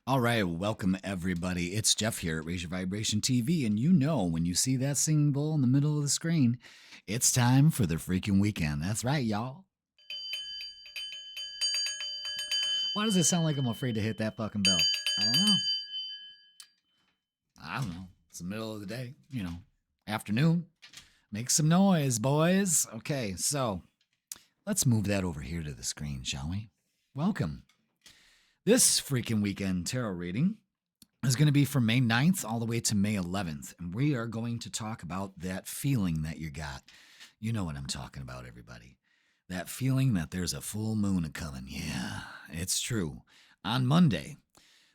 All right, welcome everybody. It's Jeff here at Raise Your Vibration TV, and you know when you see that singing bowl in the middle of the screen, it's time for the freaking weekend. That's right, y'all. Why does it sound like I'm afraid to hit that fucking bell? I don't know. It's the middle of the day, afternoon. Make some noise, boys. Okay, so let's move that over here to the screen, shall we? Welcome. This Freakin Weekend Tarot Reading is going to be from May 9th all the way to May 11th. And we are going to talk about that feeling that you got. You know what I'm talking about, everybody. That feeling that there's a full moon a-coming. Yeah, it's true. On Monday,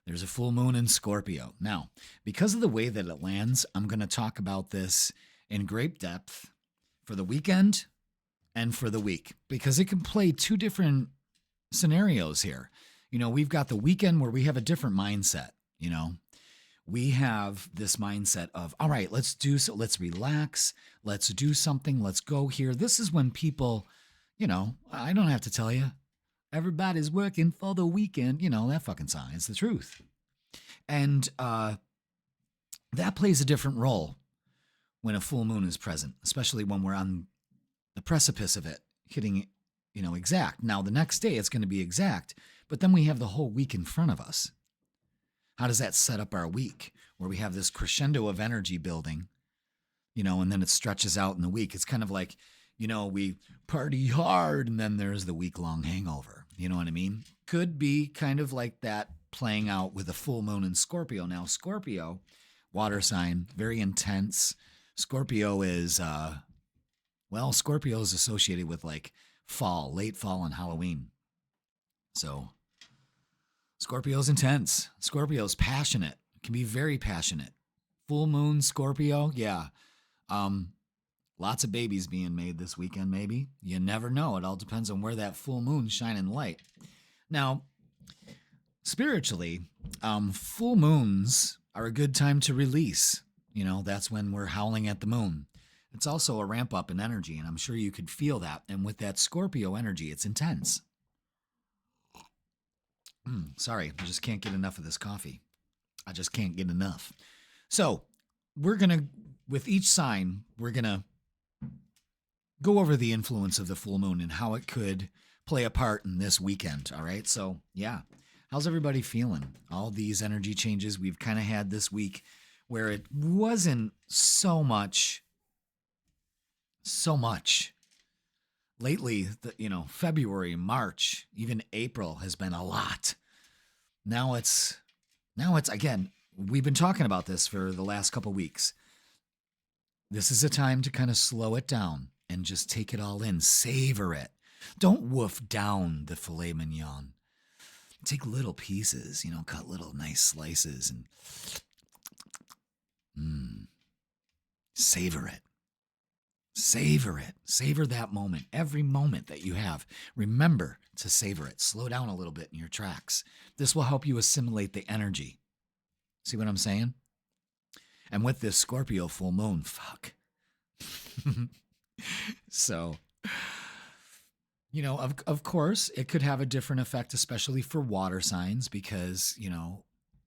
there's a full moon in Scorpio. Now, because of the way that it lands, I'm going to talk about this in great depth for the weekend and for the week, because it can play two different scenarios here. We've got the weekend where we have a different mindset. We have this mindset of, all right, let's relax, let's do something, let's go here. This is when people, I don't have to tell you, everybody's working for the weekend. That fucking song, it's the truth. And that plays a different role when a full moon is present, especially when we're on the precipice of it, hitting, exact. Now, the next day it's going to be exact, but then we have the whole week in front of us. How does that set up our week, where we have this crescendo of energy building, and then it stretches out in the week? It's kind of like, we party hard and then there's the week-long hangover. You know what I mean? Could be kind of like that playing out with a full moon in Scorpio. Now, Scorpio, water sign, very intense. Scorpio is, Scorpio is associated with like fall, late fall and Halloween. So Scorpio's intense. Scorpio's passionate. Can be very passionate. Full moon Scorpio, yeah. Lots of babies being made this weekend, maybe. You never know. It all depends on where that full moon's shining light. Now, spiritually, full moons are a good time to release. That's when we're howling at the moon. It's also a ramp up in energy, and I'm sure you could feel that. And with that Scorpio energy, it's intense. Sorry, I just can't get enough of this coffee. I just can't get enough. So with each sign, we're going to go over the influence of the full moon and how it could play a part in this weekend. All right. So yeah. How's everybody feeling? All these energy changes we've kind of had this week, where it wasn't so much lately. February, March, even April has been a lot. Now it's again, we've been talking about this for the last couple weeks. This is a time to kind of slow it down and just take it all in. Savor it. Don't wolf down the filet mignon. Take little pieces, cut little nice slices and savor it. Savor it. Savor that moment. Every moment that you have, remember to savor it. Slow down a little bit in your tracks. This will help you assimilate the energy. See what I'm saying? And with this Scorpio full moon, fuck. So, of course, it could have a different effect, especially for water signs, because,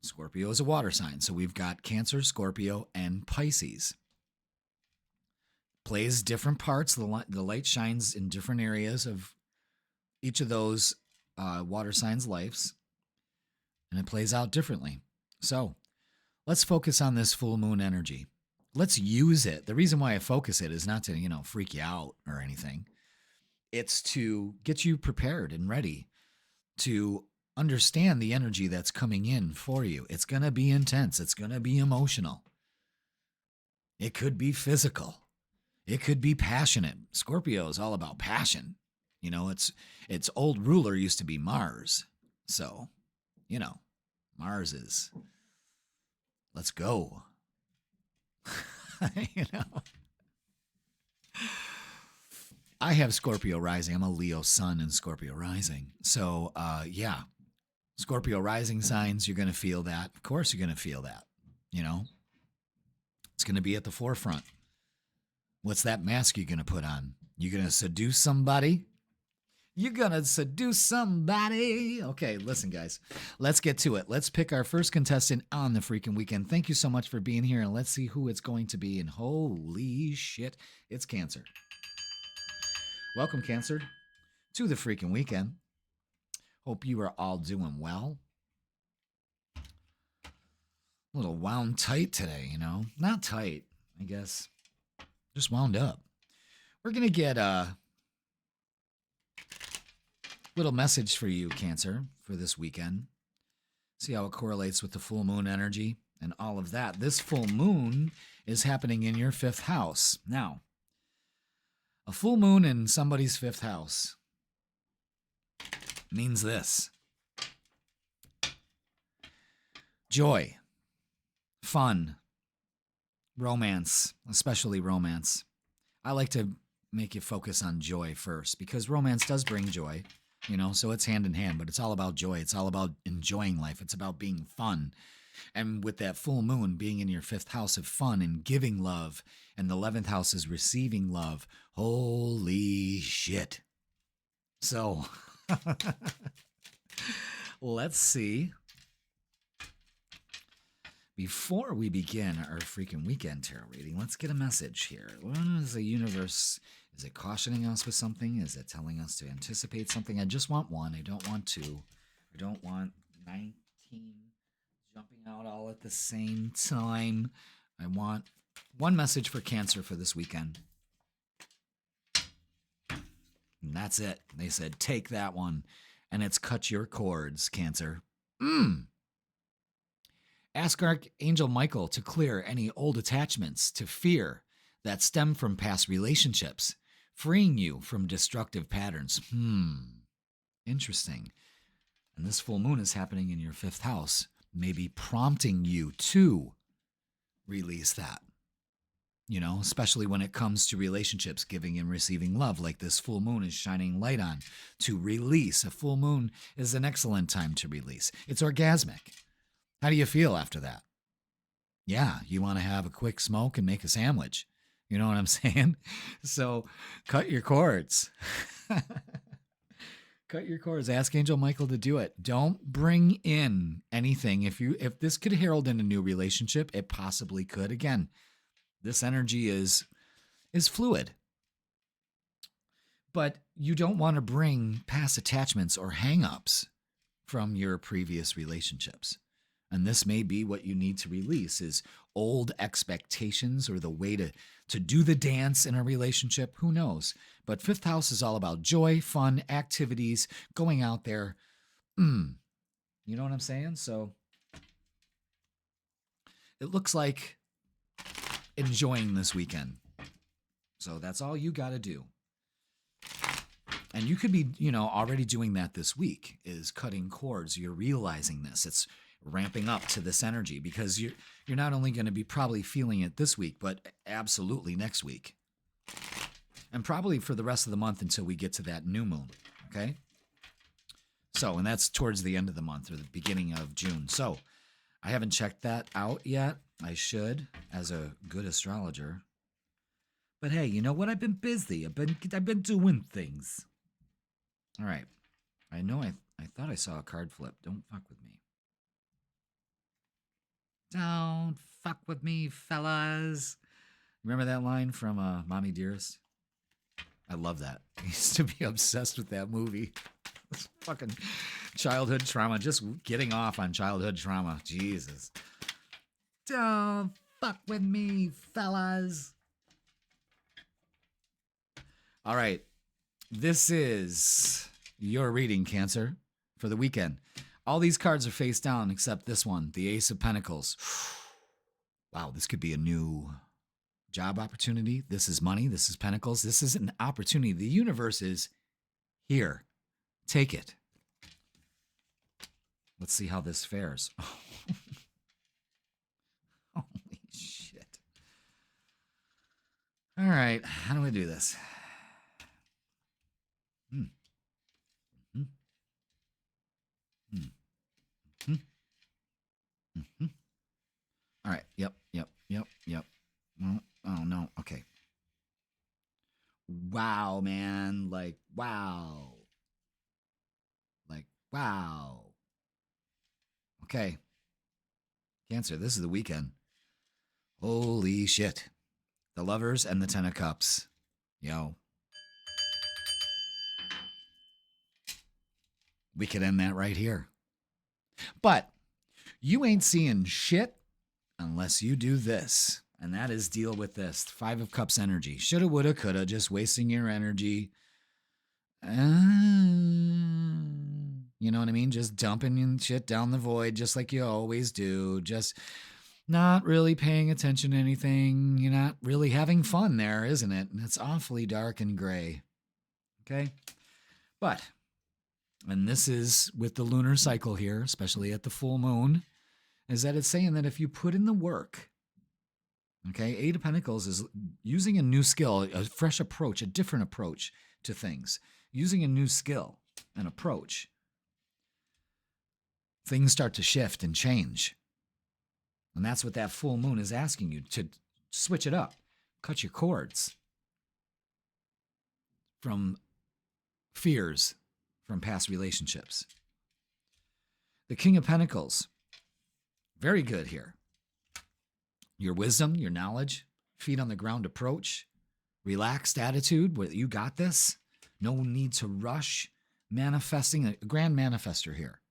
Scorpio is a water sign. So we've got Cancer, Scorpio, and Pisces. Plays different parts. The light shines in different areas of each of those water signs' lives, and it plays out differently. So let's focus on this full moon energy. Let's use it. The reason why I focus it is not to, freak you out or anything. It's to get you prepared and ready to understand the energy that's coming in for you. It's going to be intense. It's going to be emotional. It could be physical. It could be passionate. Scorpio is all about passion. Its old ruler used to be Mars. So, Mars is, let's go. I have Scorpio rising. I'm a Leo sun and Scorpio rising. So, yeah. Scorpio rising signs, you're going to feel that. Of course you're going to feel that. It's going to be at the forefront. What's that mask you're going to put on? You're going to seduce somebody? You're gonna seduce somebody. Okay, listen, guys. Let's get to it. Let's pick our first contestant on the freaking weekend. Thank you so much for being here, and let's see who it's going to be. And holy shit, it's Cancer. Welcome, Cancer, to the freaking weekend. Hope you are all doing well. A little wound tight today, you know? Not tight, I guess. Just wound up. We're gonna get a little message for you, Cancer, for this weekend. See how it correlates with the full moon energy and all of that. This full moon is happening in your 5th house. Now, a full moon in somebody's 5th house means this: joy, fun, romance, especially romance. I like to make you focus on joy first because romance does bring joy. You know, so it's hand in hand, but it's all about joy. It's all about enjoying life. It's about being fun. And with that full moon being in your 5th house of fun and giving love, and the 11th house is receiving love, holy shit. So, let's see. Before we begin our freaking weekend tarot reading, let's get a message here. What is the universe? Is it cautioning us with something? Is it telling us to anticipate something? I just want one. I don't want two. I don't want 19 jumping out all at the same time. I want one message for Cancer for this weekend. And that's it. They said, take that one. And it's cut your cords, Cancer. Ask Archangel Michael to clear any old attachments to fear that stem from past relationships, freeing you from destructive patterns. Interesting. And this full moon is happening in your 5th house, maybe prompting you to release that. You know, especially when it comes to relationships, giving and receiving love, like this full moon is shining light on. To release. A full moon is an excellent time to release. It's orgasmic. How do you feel after that? Yeah, you want to have a quick smoke and make a sandwich. You know what I'm saying? So cut your cords. Cut your cords. Ask Angel Michael to do it. Don't bring in anything. If this could herald in a new relationship, it possibly could. Again, this energy is fluid. But you don't want to bring past attachments or hang-ups from your previous relationships. And this may be what you need to release is old expectations or the way to do the dance in a relationship. Who knows? But 5th house is all about joy, fun, activities, going out there. You know what I'm saying? So it looks like enjoying this weekend. So that's all you got to do. And you could be, already doing that this week is cutting cords. You're realizing this. It's ramping up to this energy because you're not only going to be probably feeling it this week, but absolutely next week. And probably for the rest of the month until we get to that new moon, okay? So, and that's towards the end of the month or the beginning of June. So, I haven't checked that out yet. I should, as a good astrologer. But hey, you know what? I've been busy. I've been doing things. All right. I know I thought I saw a card flip. Don't fuck with me. Don't fuck with me, fellas. Remember that line from Mommy Dearest? I love that. I used to be obsessed with that movie. It's fucking childhood trauma. Just getting off on childhood trauma. Jesus. Don't fuck with me, fellas. All right. This is your reading, Cancer, for the weekend. All these cards are face down except this one, the Ace of Pentacles. Wow, this could be a new job opportunity. This is money. This is Pentacles. This is an opportunity. The universe is here. Take it. Let's see how this fares. Holy shit. All right, how do I do this? All right. Yep. Oh, no. Okay. Wow, man. Like, wow. Wow. Okay. Cancer, this is the weekend. Holy shit. The Lovers and the Ten of Cups. Yo. We could end that right here. But you ain't seeing shit unless you do this. And that is deal with this. Five of Cups energy. Shoulda, woulda, coulda. Just wasting your energy. You know what I mean? Just dumping shit down the void just like you always do. Just not really paying attention to anything. You're not really having fun there, isn't it? And it's awfully dark and gray. Okay? But, and this is with the lunar cycle here, especially at the full moon, is that it's saying that if you put in the work, okay, Eight of Pentacles is using a new skill, a fresh approach, a different approach to things. Using a new skill, an approach. Things start to shift and change. And that's what that full moon is asking you, to switch it up. Cut your cords from fears from past relationships. The King of Pentacles, very good here. Your wisdom, your knowledge, feet on the ground approach, relaxed attitude, where you got this. No need to rush. Manifesting, a grand manifester here.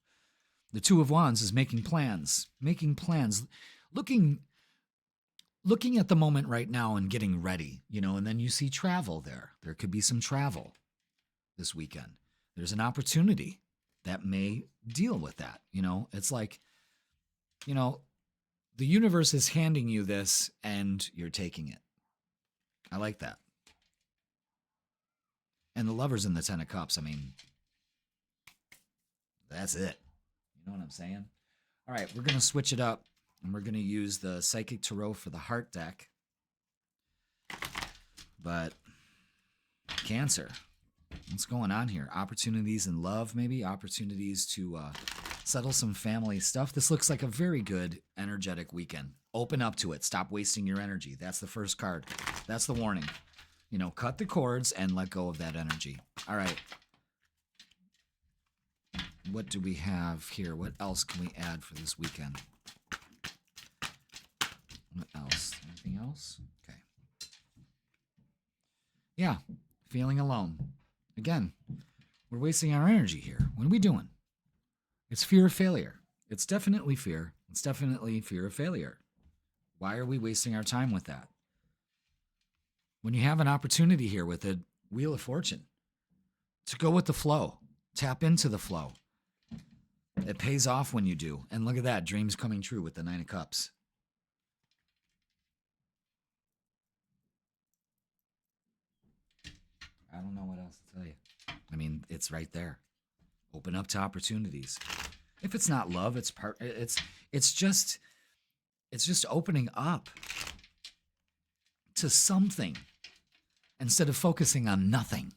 The Two of Wands is making plans, looking at the moment right now and getting ready, and then you see travel there. There could be some travel this weekend. There's an opportunity that may deal with that. It's like, the universe is handing you this and you're taking it. I like that. And the Lovers and the Ten of Cups, I mean, that's it. You know what I'm saying? All right, we're going to switch it up, and we're going to use the Psychic Tarot for the Heart deck. But Cancer, what's going on here? Opportunities in love, maybe? Opportunities to settle some family stuff. This looks like a very good, energetic weekend. Open up to it. Stop wasting your energy. That's the first card. That's the warning. Cut the cords and let go of that energy. All right. What do we have here? What else can we add for this weekend? What else? Anything else? Okay. Yeah. Feeling alone. Again, we're wasting our energy here. What are we doing? It's fear of failure. It's definitely fear. It's definitely fear of failure. Why are we wasting our time with that? When you have an opportunity here with a Wheel of Fortune to go with the flow, tap into the flow. It pays off when you do. And look at that, dreams coming true with the Nine of Cups. I don't know what else to tell you. I mean, it's right there. Open up to opportunities. If it's not love, it's just opening up to something instead of focusing on nothing.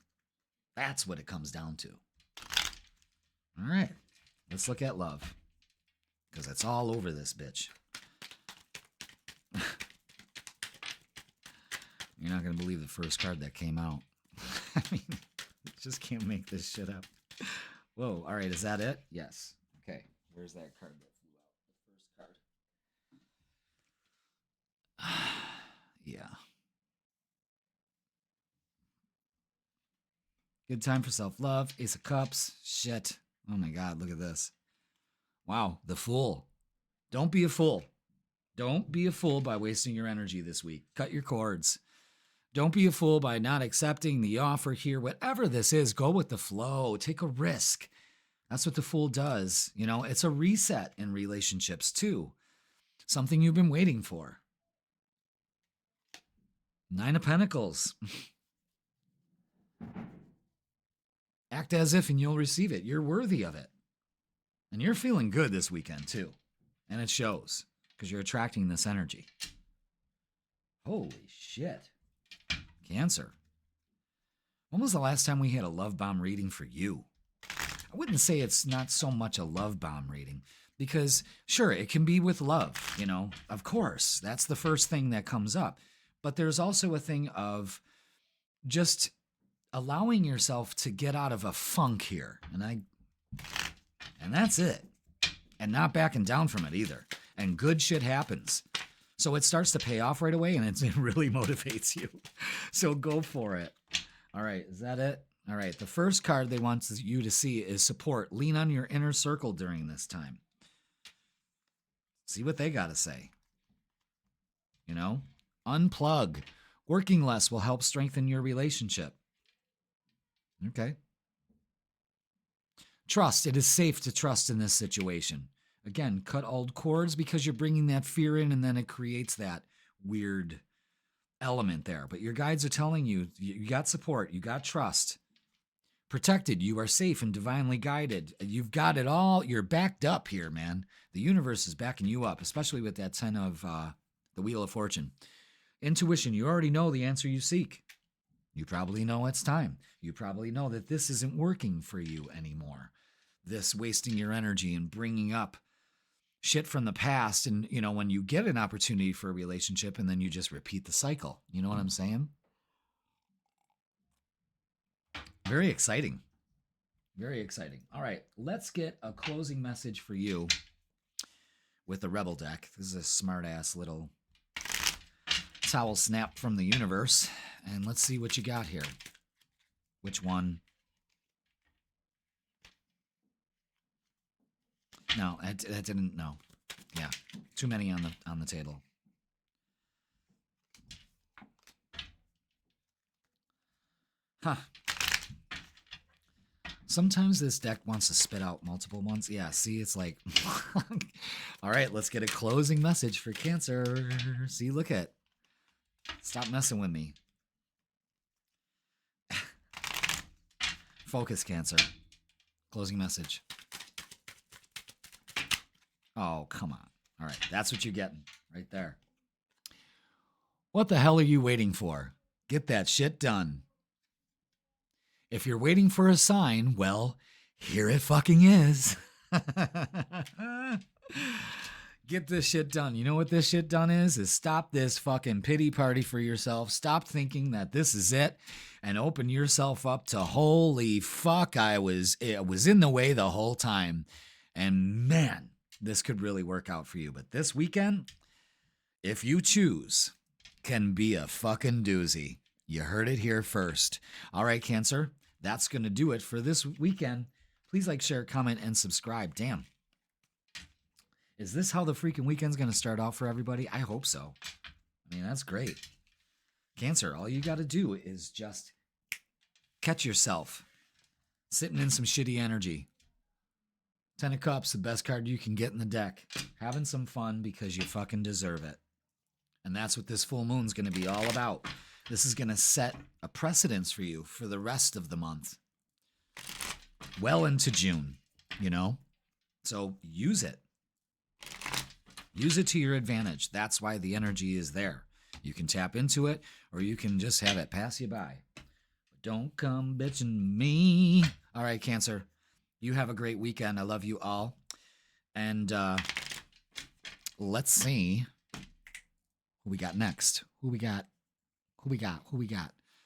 That's what it comes down to. All right, let's look at love, because it's all over this bitch. You're not going to believe the first card that came out. I mean, just can't make this shit up. Whoa, all right, is that it? Yes. Okay, where's that card that flew out? The first card. Yeah. Good time for self-love. Ace of Cups. Shit. Oh my God, look at this. Wow, the Fool. Don't be a fool. Don't be a fool by wasting your energy this week. Cut your cords. Don't be a fool by not accepting the offer here. Whatever this is, go with the flow. Take a risk. That's what the Fool does. It's a reset in relationships too. Something you've been waiting for. Nine of Pentacles. Act as if and you'll receive it. You're worthy of it. And you're feeling good this weekend too. And it shows because you're attracting this energy. Holy shit. Cancer. When was the last time we had a love bomb reading for you? I wouldn't say it's not so much a love bomb reading because sure, it can be with love, of course, that's the first thing that comes up. But there's also a thing of just allowing yourself to get out of a funk here. And And that's it. And not backing down from it either. And good shit happens. So it starts to pay off right away, and it really motivates you. So go for it. All right, is that it? All right, the first card they want you to see is support. Lean on your inner circle during this time. See what they got to say. You know, unplug. Working less will help strengthen your relationship. Okay. Trust. It is safe to trust in this situation. Again, cut old cords because you're bringing that fear in, and then it creates that weird element there. But your guides are telling you, you got support, you got trust. Protected, you are safe and divinely guided. You've got it all. You're backed up here, man. The universe is backing you up, especially with that 10 of the Wheel of Fortune. Intuition, you already know the answer you seek. You probably know it's time. You probably know that this isn't working for you anymore. This wasting your energy and bringing up shit from the past. And, you know, when you get an opportunity for a relationship and then you just repeat the cycle. You know what I'm saying? Very exciting. Very exciting. All right, let's get a closing message for you with the Rebel deck. This is a smart-ass little towel snap from the universe. And let's see what you got here. Which one? No, that didn't. No, yeah, too many on the table. Huh. Sometimes this deck wants to spit out multiple ones. Yeah, see, it's like, all right, let's get a closing message for Cancer. See, look at. Stop messing with me. Focus, Cancer. Closing message. Oh, come on. All right, that's what you're getting right there. What the hell are you waiting for? Get that shit done. If you're waiting for a sign, well, here it fucking is. Get this shit done. You know what this shit done is stop this fucking pity party for yourself. Stop thinking that this is it and open yourself up to holy fuck, it was in the way the whole time. And man, this could really work out for you. But this weekend, if you choose, can be a fucking doozy. You heard it here first. All right, Cancer, that's going to do it for this weekend. Please like, share, comment, and subscribe. Damn. Is this how the freaking weekend's going to start out for everybody? I hope so. I mean, that's great. Cancer, all you got to do is just catch yourself sitting in some shitty energy. 10 of Cups, the best card you can get in the deck. Having some fun because you fucking deserve it. And that's what this full moon's going to be all about. This is going to set a precedence for you for the rest of the month. Well into June, you know? So use it. Use it to your advantage. That's why the energy is there. You can tap into it, or you can just have it pass you by. But don't come bitching me. All right, Cancer. You have a great weekend. I love you all. And let's see who we got next. Who we got?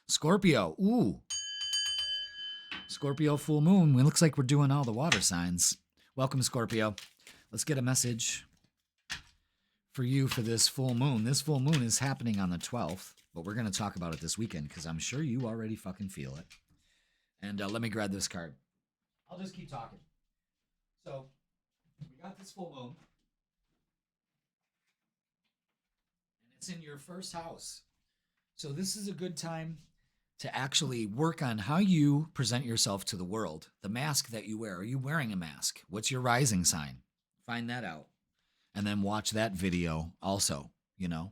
Scorpio. Ooh. Scorpio full moon. It looks like we're doing all the water signs. Welcome, Scorpio. Let's get a message for you for this full moon. This full moon is happening on the 12th, but we're going to talk about it this weekend because I'm sure you already fucking feel it. And let me grab this card. I'll just keep talking. So, we got this full moon. And it's in your first house. So this is a good time to actually work on how you present yourself to the world. The mask that you wear. Are you wearing a mask? What's your rising sign? Find that out. And then watch that video also, you know.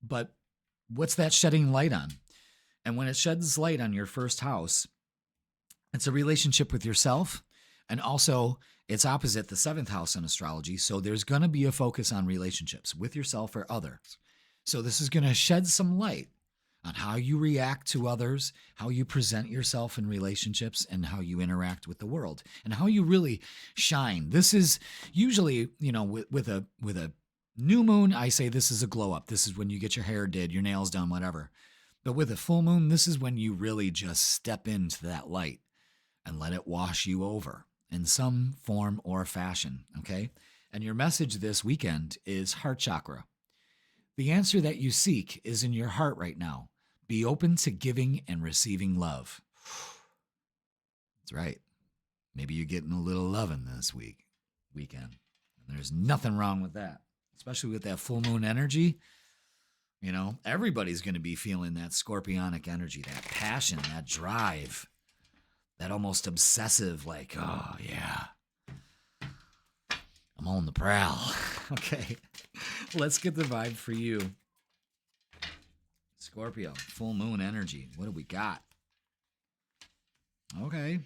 But what's that shedding light on? And when it sheds light on your first house, it's a relationship with yourself, and also it's opposite the 7th house in astrology. So there's going to be a focus on relationships with yourself or others. So this is going to shed some light on how you react to others, how you present yourself in relationships, and how you interact with the world, and how you really shine. This is usually, you know, with a new moon, I say this is a glow up. This is when you get your hair did, your nails done, whatever. But with a full moon, this is when you really just step into that light. and let it wash you over in some form or fashion, okay? And your message this weekend is heart chakra. The answer that you seek is in your heart right now. Be open to giving and receiving love. That's right. Maybe you're getting a little loving this weekend. And there's nothing wrong with that, especially with that full moon energy. You know, everybody's going to be feeling that scorpionic energy, that passion, that drive, that almost obsessive, like, oh, yeah, I'm on the prowl. Okay, let's get the vibe for you. Scorpio, full moon energy. What do we got? Okay.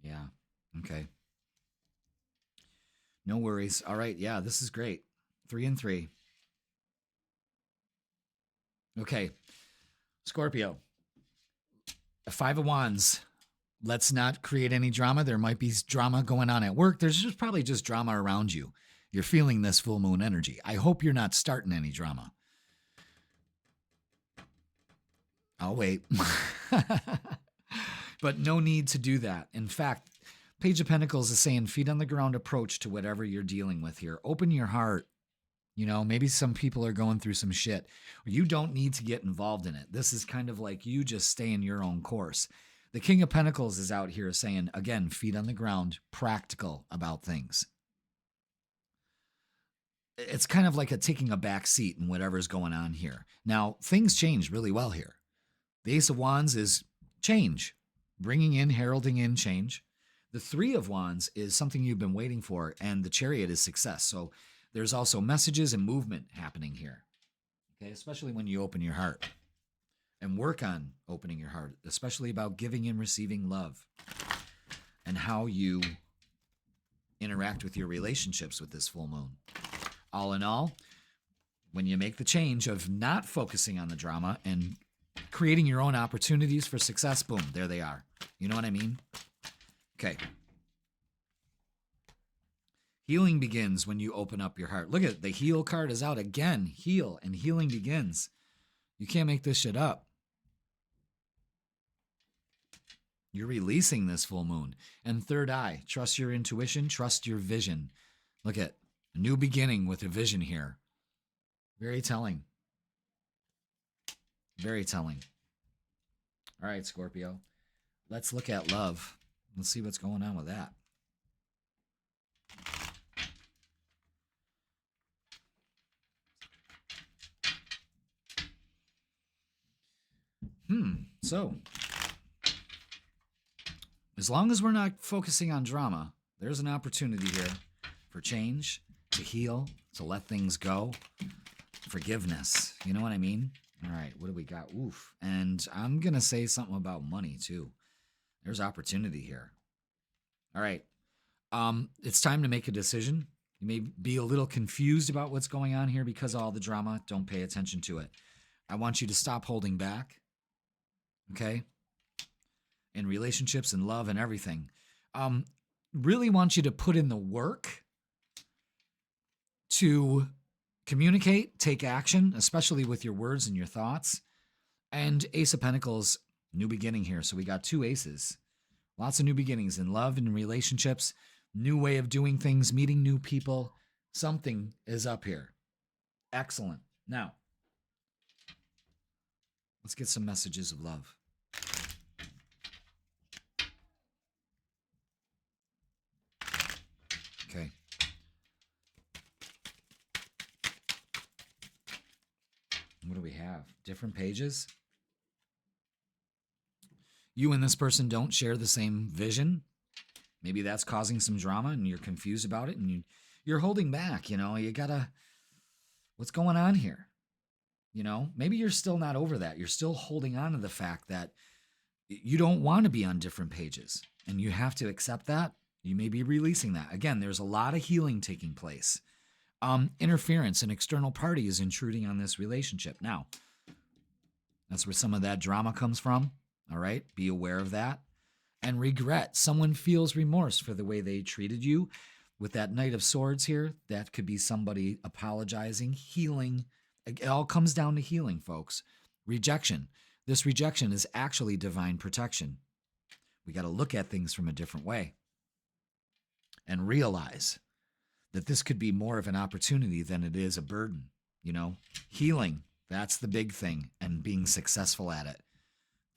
Yeah, okay. No worries. All right, yeah, this is great. 3 and 3. Okay, Scorpio, 5 of Wands. Let's not create any drama. There might be drama going on at work. There's just probably just drama around you. You're feeling this full moon energy. I hope you're not starting any drama. I'll wait. But no need to do that. In fact, Page of Pentacles is saying feet on the ground approach to whatever you're dealing with here. Open your heart. You know, maybe some people are going through some shit. You don't need to get involved in it. This is kind of like you just stay in your own course. The King of Pentacles is out here saying, again, feet on the ground, practical about things. It's kind of like taking a back seat in whatever's going on here. Now, things change really well here. The Ace of Wands is change, bringing in, heralding in change. The 3 of Wands is something you've been waiting for, and the Chariot is success. So there's also messages and movement happening here, okay? Especially when you open your heart and work on opening your heart, especially about giving and receiving love and how you interact with your relationships with this full moon. All in all, when you make the change of not focusing on the drama and creating your own opportunities for success, boom, there they are. You know what I mean? Okay. Healing begins when you open up your heart. Look at it. The heal card is out again. Heal and healing begins. You can't make this shit up. You're releasing this full moon. And third eye, trust your intuition, trust your vision. Look at a new beginning with a vision here. Very telling. Very telling. All right, Scorpio. Let's look at love. Let's see what's going on with that. So, as long as we're not focusing on drama, there's an opportunity here for change, to heal, to let things go, forgiveness. You know what I mean? All right, what do we got? Oof. And I'm going to say something about money, too. There's opportunity here. All right. It's time to make a decision. You may be a little confused about what's going on here because of all the drama. Don't pay attention to it. I want you to stop holding back. Okay? In relationships and love and everything. Really want you to put in the work to communicate, take action, especially with your words and your thoughts. And Ace of Pentacles, new beginning here. So we got 2 aces. Lots of new beginnings in love and relationships, new way of doing things, meeting new people. Something is up here. Excellent. Now, let's get some messages of love. Okay. What do we have? Different pages? You and this person don't share the same vision. Maybe that's causing some drama and you're confused about it and you're holding back, you know, you gotta, what's going on here? You know, maybe you're still not over that. You're still holding on to the fact that you don't want to be on different pages and you have to accept that. You may be releasing that. Again, there's a lot of healing taking place. Interference, an external party is intruding on this relationship. Now, that's where some of that drama comes from. All right, be aware of that. And regret. Someone feels remorse for the way they treated you. With that Knight of Swords here, that could be somebody apologizing, healing It all comes down to healing, folks. Rejection. This rejection is actually divine protection. We got to look at things from a different way and realize that this could be more of an opportunity than it is a burden. You know, healing, that's the big thing, and being successful at it.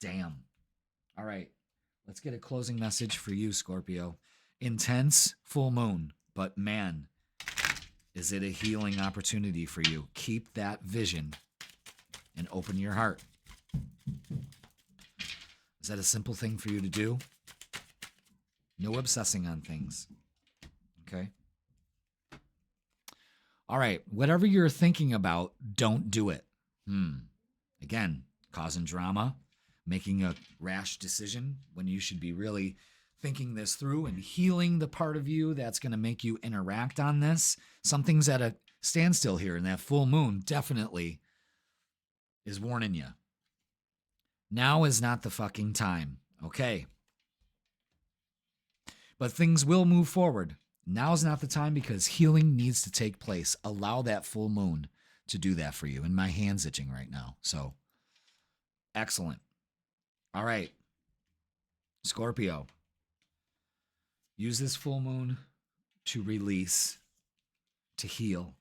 Damn. All right, let's get a closing message for you, Scorpio. Intense full moon, but man, is it a healing opportunity for you. Keep that vision and open your heart. Is that a simple thing for you to do? No obsessing on things. Okay? All right, whatever you're thinking about, don't do it. Again, causing drama, making a rash decision when you should be really thinking this through and healing the part of you that's going to make you interact on this. Something's at a standstill here, and that full moon definitely is warning you. Now is not the fucking time, okay? But things will move forward. Now's not the time because healing needs to take place. Allow that full moon to do that for you. And my hand's itching right now. So, excellent. All right. Scorpio. Use this full moon to release, to heal,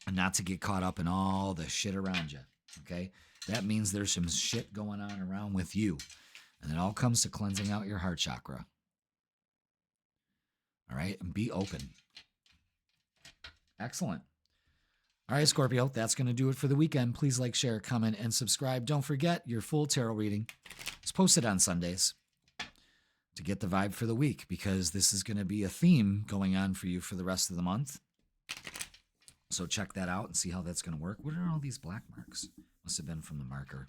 and not to get caught up in all the shit around you, okay? That means there's some shit going on around with you. And it all comes to cleansing out your heart chakra. All right, and be open. Excellent. All right, Scorpio, that's going to do it for the weekend. Please like, share, comment, and subscribe. Don't forget your full tarot reading is posted on Sundays to get the vibe for the week, because this is going to be a theme going on for you for the rest of the month. So check that out and see how that's going to work. What are all these black marks? Must have been from the marker.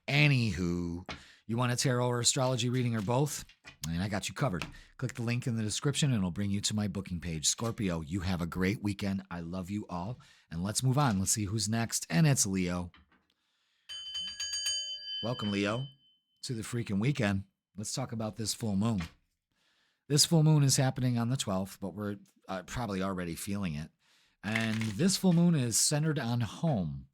Anywho, you want a tarot or astrology reading or both? And I got you covered. Click the link in the description and it'll bring you to my booking page. Scorpio, you have a great weekend. I love you all. And let's move on. Let's see who's next. And it's Leo. Welcome, Leo, to the freaking weekend. Let's talk about this full moon. This full moon is happening on the 12th, but we're probably already feeling it. And this full moon is centered on home,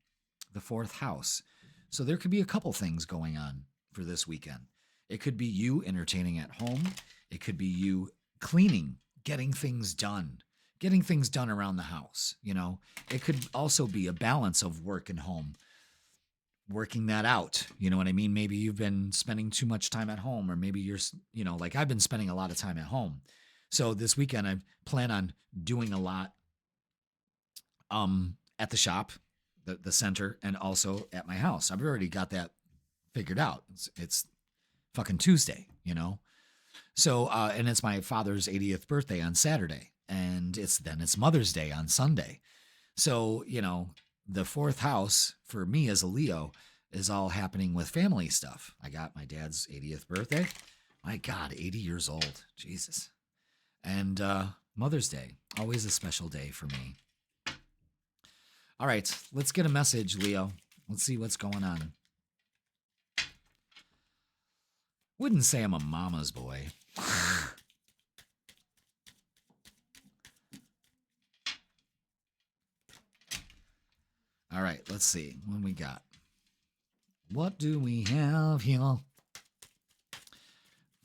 the 4th house. So there could be a couple things going on for this weekend. It could be you entertaining at home. It could be you cleaning, getting things done around the house. You know, it could also be a balance of work and home, working that out. You know what I mean? Maybe you've been spending too much time at home, or maybe you're, you know, like I've been spending a lot of time at home. So this weekend I plan on doing a lot at the shop, the center, and also at my house. I've already got that figured out. It's fucking Tuesday, you know? So, and it's my father's 80th birthday on Saturday, and it's Mother's Day on Sunday. So, you know, the 4th house for me as a Leo is all happening with family stuff. I got my dad's 80th birthday. My God, 80 years old. Jesus. And Mother's Day, always a special day for me. All right, let's get a message, Leo. Let's see what's going on. Wouldn't say I'm a mama's boy. All right, let's see what we got. What do we have here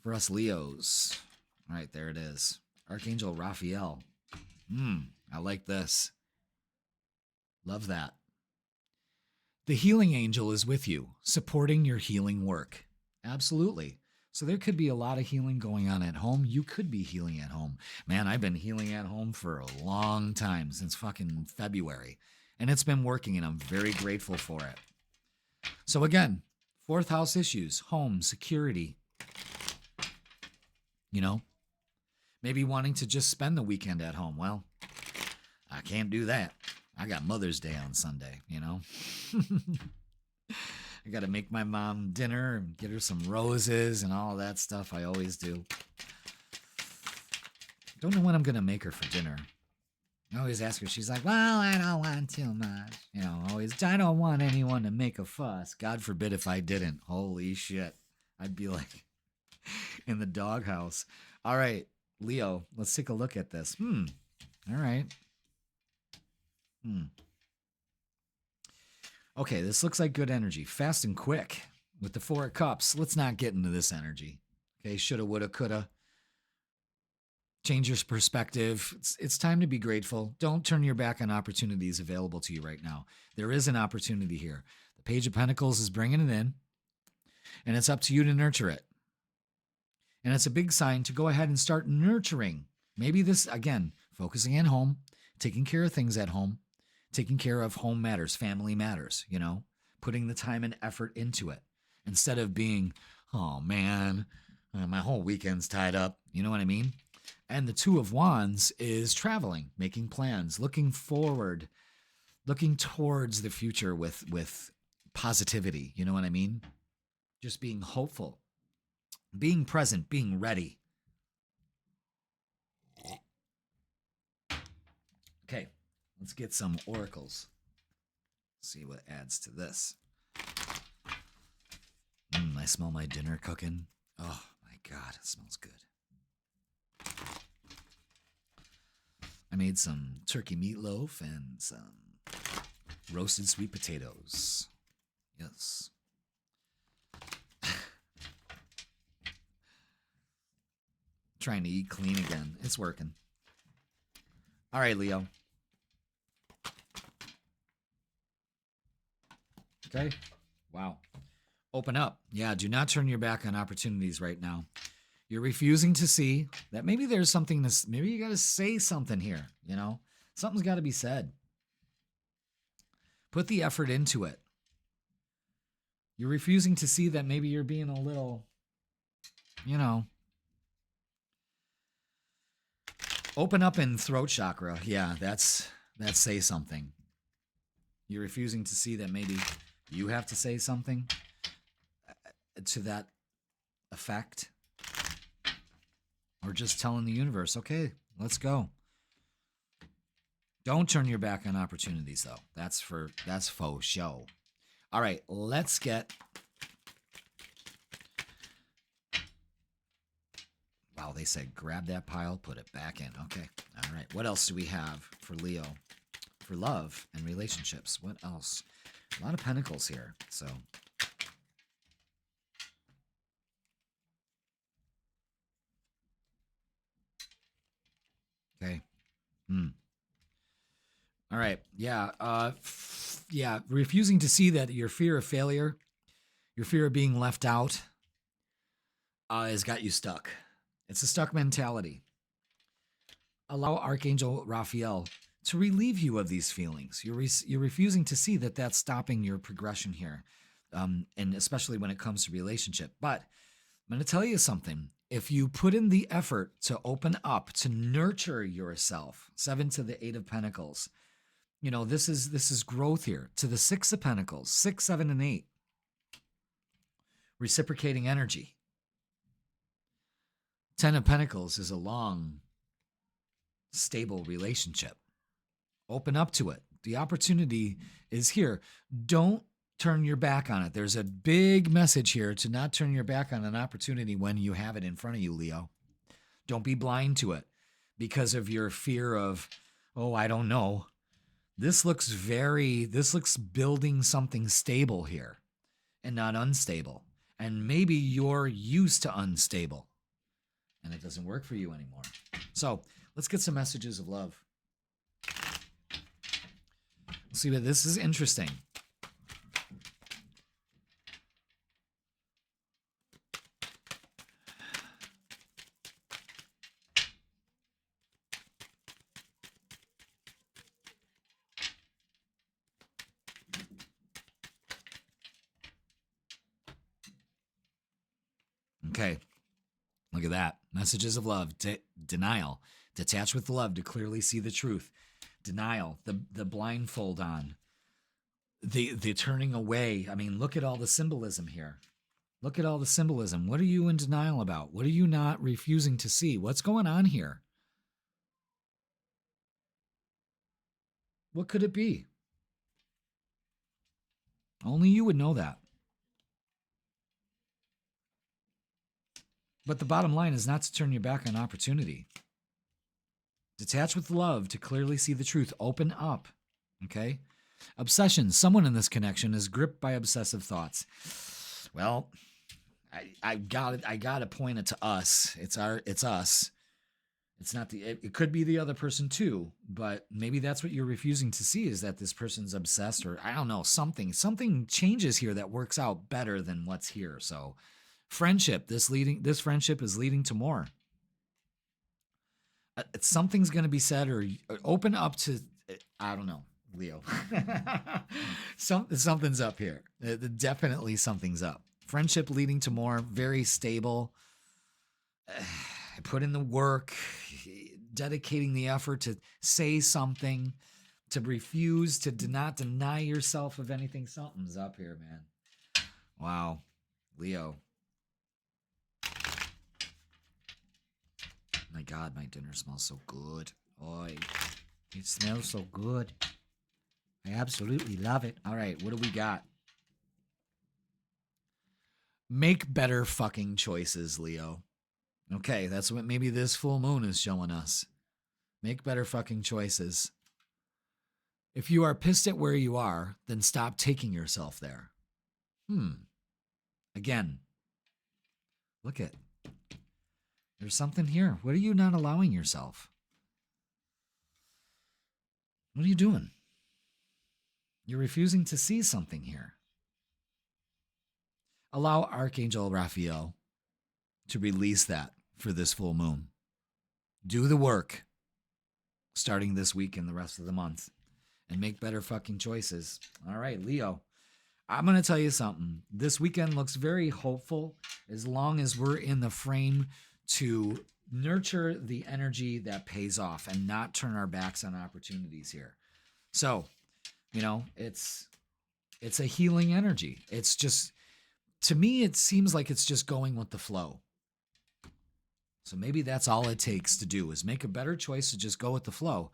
for us Leos? All right, there it is. Archangel Raphael. I like this. Love that. The healing angel is with you, supporting your healing work. Absolutely. So there could be a lot of healing going on at home. You could be healing at home. Man, I've been healing at home for a long time, since fucking February. And it's been working, and I'm very grateful for it. So again, 4th house issues, home, security. You know, maybe wanting to just spend the weekend at home. Well, I can't do that. I got Mother's Day on Sunday, you know. I got to make my mom dinner and get her some roses and all that stuff I always do. Don't know what I'm going to make her for dinner. I always ask her, she's like, well, I don't want too much. You know, always, I don't want anyone to make a fuss. God forbid if I didn't. Holy shit. I'd be like in the doghouse. All right, Leo, let's take a look at this. All right. Okay, this looks like good energy. Fast and quick with the Four of Cups. Let's not get into this energy. Okay, shoulda, woulda, coulda. Change your perspective. It's time to be grateful. Don't turn your back on opportunities available to you right now. There is an opportunity here. The Page of Pentacles is bringing it in, and it's up to you to nurture it. And it's a big sign to go ahead and start nurturing. Maybe this, again, focusing at home, taking care of things at home, taking care of home matters, family matters, you know, putting the time and effort into it instead of being, oh man, my whole weekend's tied up. You know what I mean? And the Two of Wands is traveling, making plans, looking forward, looking towards the future with positivity. You know what I mean? Just being hopeful, being present, being ready. Okay, let's get some oracles. See what adds to this. I smell my dinner cooking. Oh my God, it smells good. I made some turkey meatloaf and some roasted sweet potatoes. Yes. Trying to eat clean again. It's working. All right, Leo. Okay. Wow. Open up. Yeah, do not turn your back on opportunities right now. You're refusing to see that maybe there's something to, maybe you got to say something here, you know? Something's got to be said. Put the effort into it. You're refusing to see that maybe you're being a little, you know. Open up in throat chakra. Yeah, that's say something. You're refusing to see that maybe you have to say something to that effect. Or just telling the universe, okay, let's go. Don't turn your back on opportunities, though. That's faux show. All right, let's get. Wow, they said grab that pile, put it back in. Okay, all right. What else do we have for Leo? For love and relationships. What else? A lot of pentacles here. So. Okay. All right. Yeah. Yeah. Refusing to see that your fear of failure, your fear of being left out, has got you stuck. It's a stuck mentality. Allow Archangel Raphael to relieve you of these feelings. You're refusing to see that that's stopping your progression here, and especially when it comes to relationship. But I'm going to tell you something. If you put in the effort to open up, to nurture yourself, 7 to the 8 of Pentacles, you know, this is growth here. To the 6 of Pentacles, 6, 7, and 8. Reciprocating energy. 10 of Pentacles is a long, stable relationship. Open up to it. The opportunity is here. Don't turn your back on it. There's a big message here to not turn your back on an opportunity when you have it in front of you, Leo. Don't be blind to it because of your fear of, oh, I don't know. This looks building something stable here and not unstable. And maybe you're used to unstable and it doesn't work for you anymore. So let's get some messages of love. See, but this is interesting. Okay, look at that. Messages of love. Denial. Detach with love to clearly see the truth. Denial. The blindfold on. The turning away. I mean, look at all the symbolism here. Look at all the symbolism. What are you in denial about? What are you not refusing to see? What's going on here? What could it be? Only you would know that. But the bottom line is not to turn your back on opportunity. Detach with love to clearly see the truth. Open up, okay? Obsession. Someone in this connection is gripped by obsessive thoughts. Well, I gotta point it to us. It's us. It's not it could be the other person too, but maybe that's what you're refusing to see, is that this person's obsessed, or I don't know, something changes here that works out better than what's here. So friendship, this friendship is leading to more. Something's going to be said, or open up to, I don't know, Leo. Something's up here. Definitely something's up. Friendship leading to more, very stable. Put in the work, dedicating the effort to say something, to refuse, to not deny yourself of anything. Something's up here, man. Wow. Leo. My God, my dinner smells so good. Oy. It smells so good. I absolutely love it. All right, what do we got? Make better fucking choices, Leo. Okay, that's what maybe this full moon is showing us. Make better fucking choices. If you are pissed at where you are, then stop taking yourself there. Again, look at. There's something here. What are you not allowing yourself? What are you doing? You're refusing to see something here. Allow Archangel Raphael to release that for this full moon. Do the work starting this week and the rest of the month, and make better fucking choices. All right, Leo, I'm going to tell you something. This weekend looks very hopeful as long as we're in the frame to nurture the energy that pays off and not turn our backs on opportunities here. So, you know, it's a healing energy. It's just, to me, it seems like it's just going with the flow. So maybe that's all it takes to do, is make a better choice to just go with the flow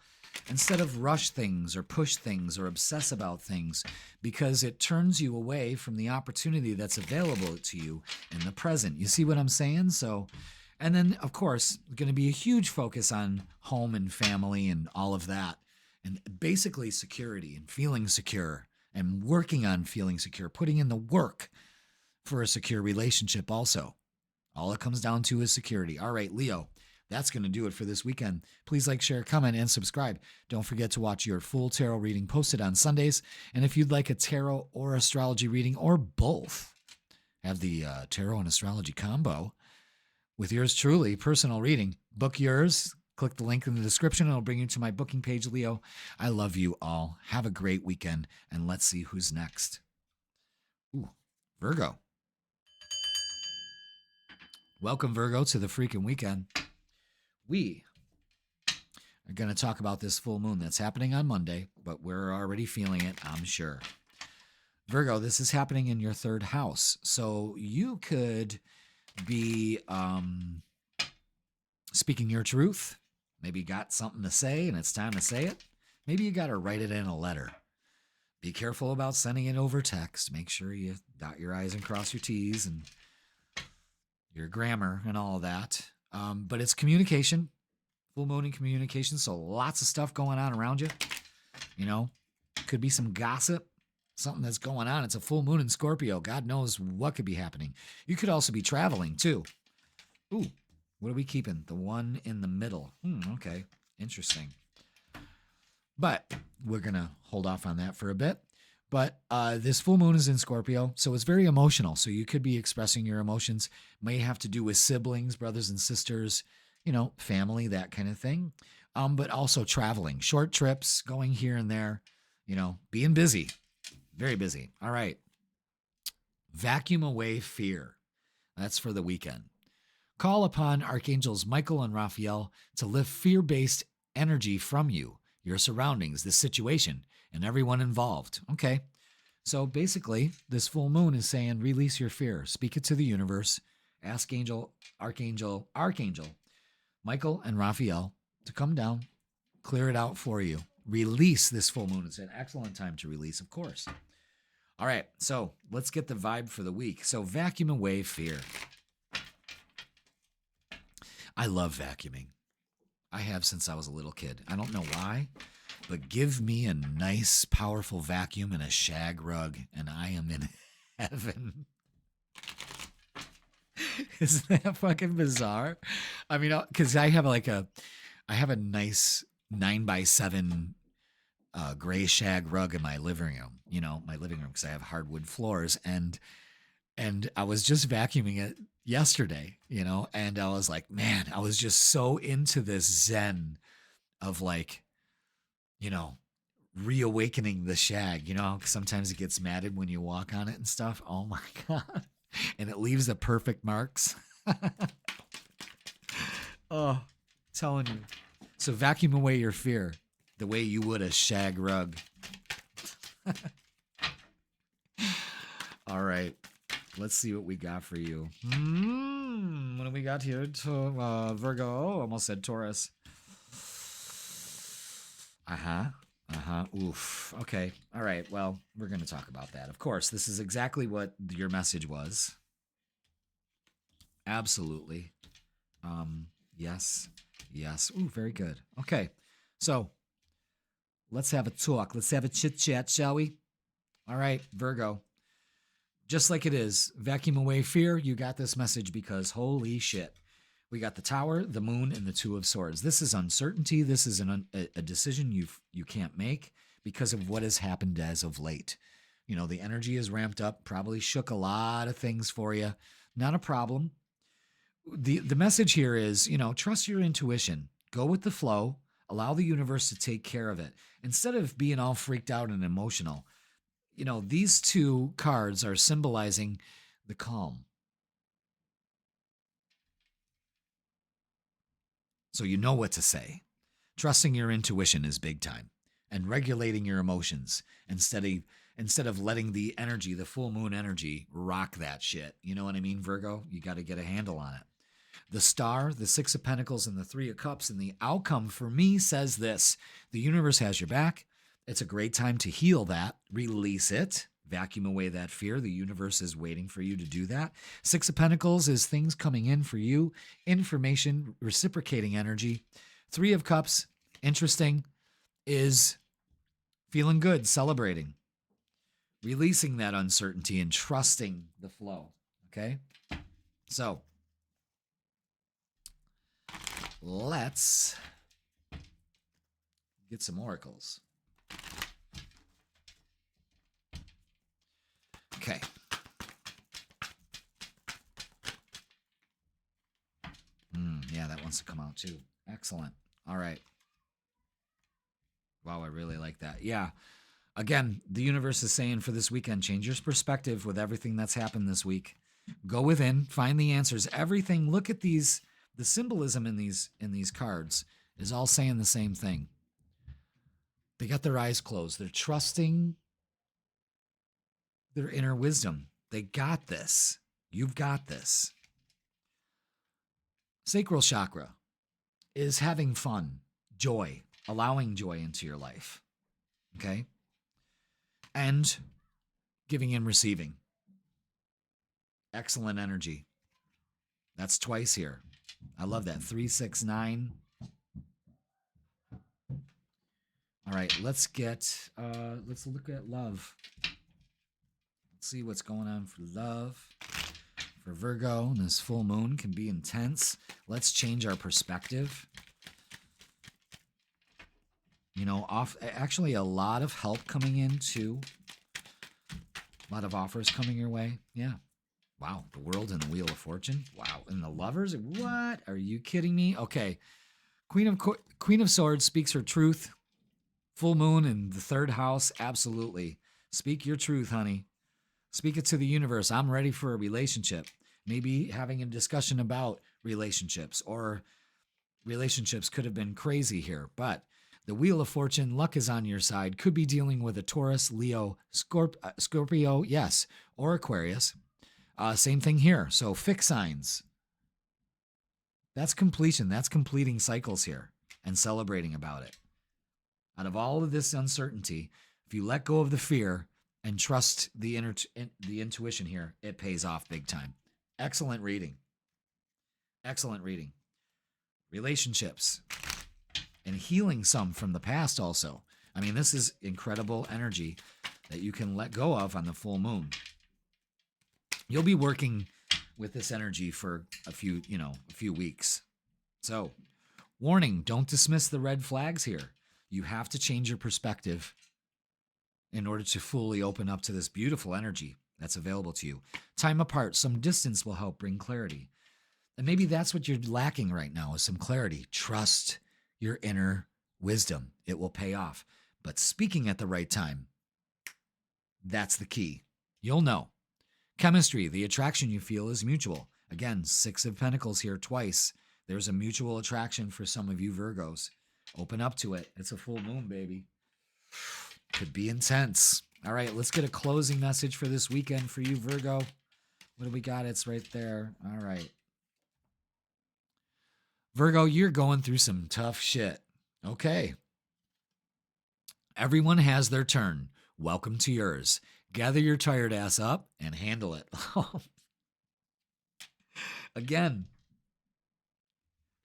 instead of rush things or push things or obsess about things, because it turns you away from the opportunity that's available to you in the present. You see what I'm saying? So, and then, of course, going to be a huge focus on home and family and all of that, and basically security and feeling secure and working on feeling secure, putting in the work for a secure relationship also. All it comes down to is security. All right, Leo, that's going to do it for this weekend. Please like, share, comment, and subscribe. Don't forget to watch your full tarot reading posted on Sundays. And if you'd like a tarot or astrology reading, or both, have the tarot and astrology combo with yours truly, personal reading. Book yours. Click the link in the description. It'll bring you to my booking page, Leo. I love you all. Have a great weekend, and let's see who's next. Ooh, Virgo. Welcome, Virgo, to the Freakin Weekend. We are going to talk about this full moon that's happening on Monday, but we're already feeling it, I'm sure. Virgo, this is happening in your third house. So you could be speaking your truth. Maybe you got something to say and it's time to say it. Maybe you got to write it in a letter. Be careful about sending it over text. Make sure you dot your I's and cross your T's and your grammar and all of that. But it's communication, full moon and communication. So lots of stuff going on around you. You know, could be some gossip, something that's going on. It's a full moon in Scorpio. God knows what could be happening. You could also be traveling too. Ooh, what are we keeping? The one in the middle. Okay, interesting. But we're going to hold off on that for a bit. But this full moon is in Scorpio, so it's very emotional. So you could be expressing your emotions. May have to do with siblings, brothers and sisters, you know, family, that kind of thing. But also traveling, short trips, going here and there, you know, being busy, very busy. All right. Vacuum away fear. That's for the weekend. Call upon Archangels Michael and Raphael to lift fear-based energy from you, your surroundings, the situation, and everyone involved. Okay. So basically, this full moon is saying, release your fear. Speak it to the universe. Ask Archangel Michael and Raphael to come down, clear it out for you. Release this full moon. It's an excellent time to release, of course. All right. So let's get the vibe for the week. So vacuum away fear. I love vacuuming. I have since I was a little kid. I don't know why. but give me a nice, powerful vacuum and a shag rug, and I am in heaven. Isn't that fucking bizarre? I mean, because I have a nice 9x7 gray shag rug in my living room. My living room, because I have hardwood floors, and I was just vacuuming it yesterday. And I was like, man, I was just so into this zen of like, reawakening the shag. Sometimes it gets matted when you walk on it and stuff. Oh my god. And it leaves the perfect marks. Oh, telling you. So vacuum away your fear the way you would a shag rug. All right. Let's see what we got for you. What do we got here? Virgo. Almost said Taurus. Oof. Okay. All right. Well, we're going to talk about that. Of course, this is exactly what your message was. Absolutely. Yes. Ooh, very good. Okay. So let's have a talk. Let's have a chit chat, shall we? All right, Virgo. Just like it is, vacuum away fear. You got this message because holy shit. We got the Tower, the Moon, and the Two of Swords. This is uncertainty. This is a decision you can't make because of what has happened as of late. The energy is ramped up, probably shook a lot of things for you. Not a problem. The message here is, trust your intuition. Go with the flow. Allow the universe to take care of it. Instead of being all freaked out and emotional, these two cards are symbolizing the calm. So you know what to say. Trusting your intuition is big time, and regulating your emotions instead of letting the energy, the full moon energy, rock that shit. You know what I mean, Virgo? You got to get a handle on it. The Star, the Six of Pentacles, and the Three of Cups, and the outcome for me says this: the universe has your back. It's a great time to heal that, release it, vacuum away that fear. The universe is waiting for you to do that. Six of Pentacles is things coming in for you, information, reciprocating energy. Three of Cups, interesting, is feeling good, celebrating, releasing that uncertainty and trusting the flow. Okay? So, let's get some oracles. Okay. Yeah, that wants to come out too. Excellent. All right. Wow, I really like that. Yeah. Again, the universe is saying for this weekend, change your perspective with everything that's happened this week. Go within, find the answers. Everything, look at these, the symbolism in these cards is all saying the same thing. They got their eyes closed. They're trusting their inner wisdom. They got this. You've got this. Sacral chakra is having fun, joy, allowing joy into your life. Okay? And giving and receiving. Excellent energy. That's twice here. I love that. 3, 6, 9. All right, let's look at love. Let's see what's going on for love. For Virgo, this full moon can be intense. Let's change our perspective. Actually a lot of help coming in too. A lot of offers coming your way. Yeah. Wow. The World and the Wheel of Fortune. Wow. And the Lovers. What? Are you kidding me? Okay. Queen of Swords speaks her truth. Full moon in the third house. Absolutely. Speak your truth, honey. Speak it to the universe. I'm ready for a relationship. Maybe having a discussion about relationships, or relationships could have been crazy here. But the Wheel of Fortune, luck is on your side. Could be dealing with a Taurus, Leo, Scorpio, yes, or Aquarius. Same thing here. So fixed signs. That's completion. That's completing cycles here and celebrating about it. Out of all of this uncertainty, if you let go of the fear and trust the intuition here, it pays off big time. Excellent reading. Excellent reading. Relationships and healing some from the past also. I mean, this is incredible energy that you can let go of on the full moon. You'll be working with this energy for a few weeks. So, warning, don't dismiss the red flags here. You have to change your perspective in order to fully open up to this beautiful energy that's available to you. Time apart, some distance will help bring clarity. And maybe that's what you're lacking right now, is some clarity. Trust your inner wisdom. It will pay off. But speaking at the right time, that's the key. You'll know. Chemistry, the attraction you feel is mutual. Again, 6 of Pentacles here twice. There's a mutual attraction for some of you Virgos. Open up to it. It's a full moon, baby. Could be intense. All right, let's get a closing message for this weekend for you, Virgo. What do we got? It's right there. All right. Virgo, you're going through some tough shit. Okay. Everyone has their turn. Welcome to yours. Gather your tired ass up and handle it. Again,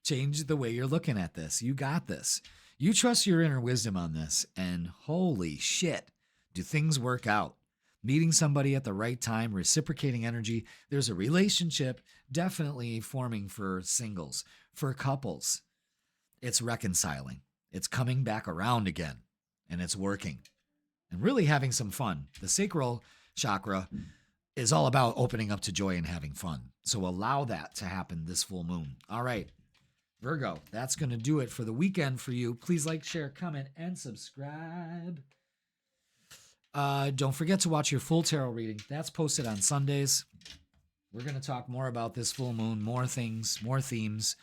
change the way you're looking at this. You got this. You trust your inner wisdom on this, and holy shit, do things work out. Meeting somebody at the right time, reciprocating energy. There's a relationship definitely forming for singles, for couples. It's reconciling. It's coming back around again, and it's working. And really having some fun. The sacral chakra is all about opening up to joy and having fun. So allow that to happen this full moon. All right, Virgo, that's going to do it for the weekend for you. Please like, share, comment, and subscribe. Don't forget to watch your full tarot reading. That's posted on Sundays. We're going to talk more about this full moon, more things, more themes,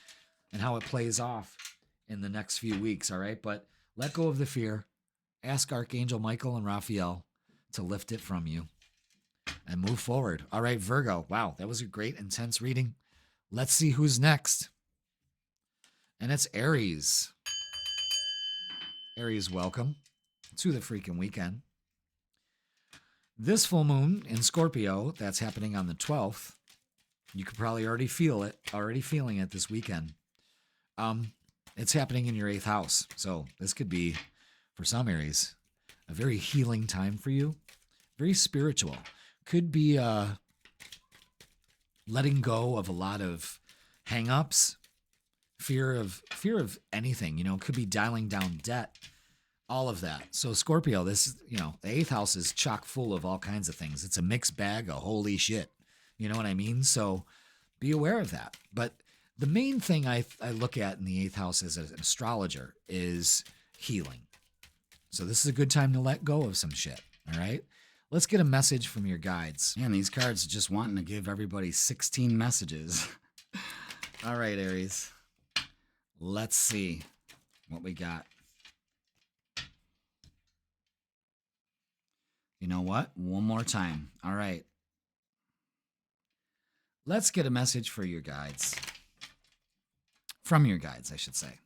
and how it plays off in the next few weeks, all right? But let go of the fear. Ask Archangel Michael and Raphael to lift it from you and move forward. All right, Virgo. Wow, that was a great, intense reading. Let's see who's next. And it's Aries. Aries, welcome to the freaking weekend. This full moon in Scorpio, that's happening on the 12th. You could probably already feel it, already feeling it this weekend. It's happening in your 8th house. So this could be, for some Aries, a very healing time for you. Very spiritual. Could be letting go of a lot of hang-ups, fear of anything. Could be dialing down debt. All of that. So Scorpio, this, the 8th house is chock full of all kinds of things. It's a mixed bag of holy shit. You know what I mean? So be aware of that. But the main thing I look at in the 8th house as an astrologer is healing. So this is a good time to let go of some shit. All right? Let's get a message from your guides. Man, these cards are just wanting to give everybody 16 messages. All right, Aries. Let's see what we got. You know what? One more time. All right. Let's get a message for your guides. From your guides, I should say.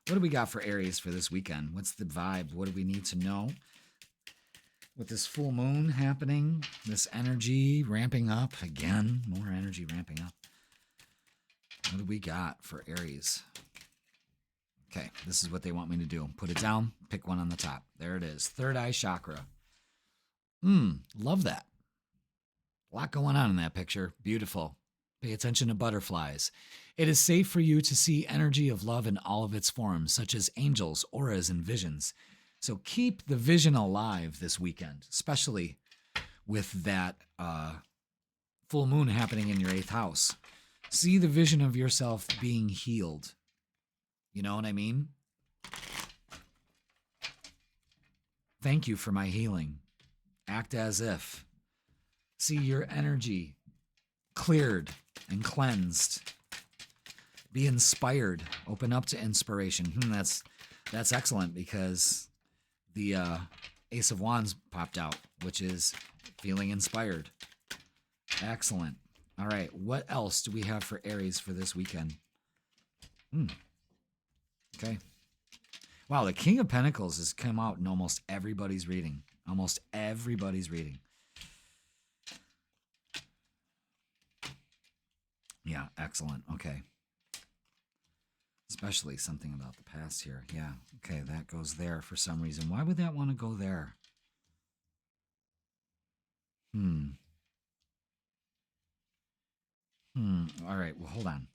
What do we got for Aries for this weekend? What's the vibe? What do we need to know? With this full moon happening, this energy ramping up again, more energy ramping up. What do we got for Aries? Okay, this is what they want me to do. Put it down, pick one on the top. There it is. Third eye chakra. Love that. A lot going on in that picture. Beautiful. Pay attention to butterflies. It is safe for you to see energy of love in all of its forms, such as angels, auras, and visions. So keep the vision alive this weekend, especially with that full moon happening in your 8th house. See the vision of yourself being healed. You know what I mean? Thank you for my healing. Act as if. See your energy cleared and cleansed. Be inspired. Open up to inspiration. That's excellent because the Ace of Wands popped out, which is feeling inspired. Excellent. All right. What else do we have for Aries for this weekend? Okay. Wow, the King of Pentacles has come out in almost everybody's reading. Almost everybody's reading. Yeah, excellent. Okay. Especially something about the past here. Yeah. Okay, that goes there for some reason. Why would that want to go there? All right, well, hold on.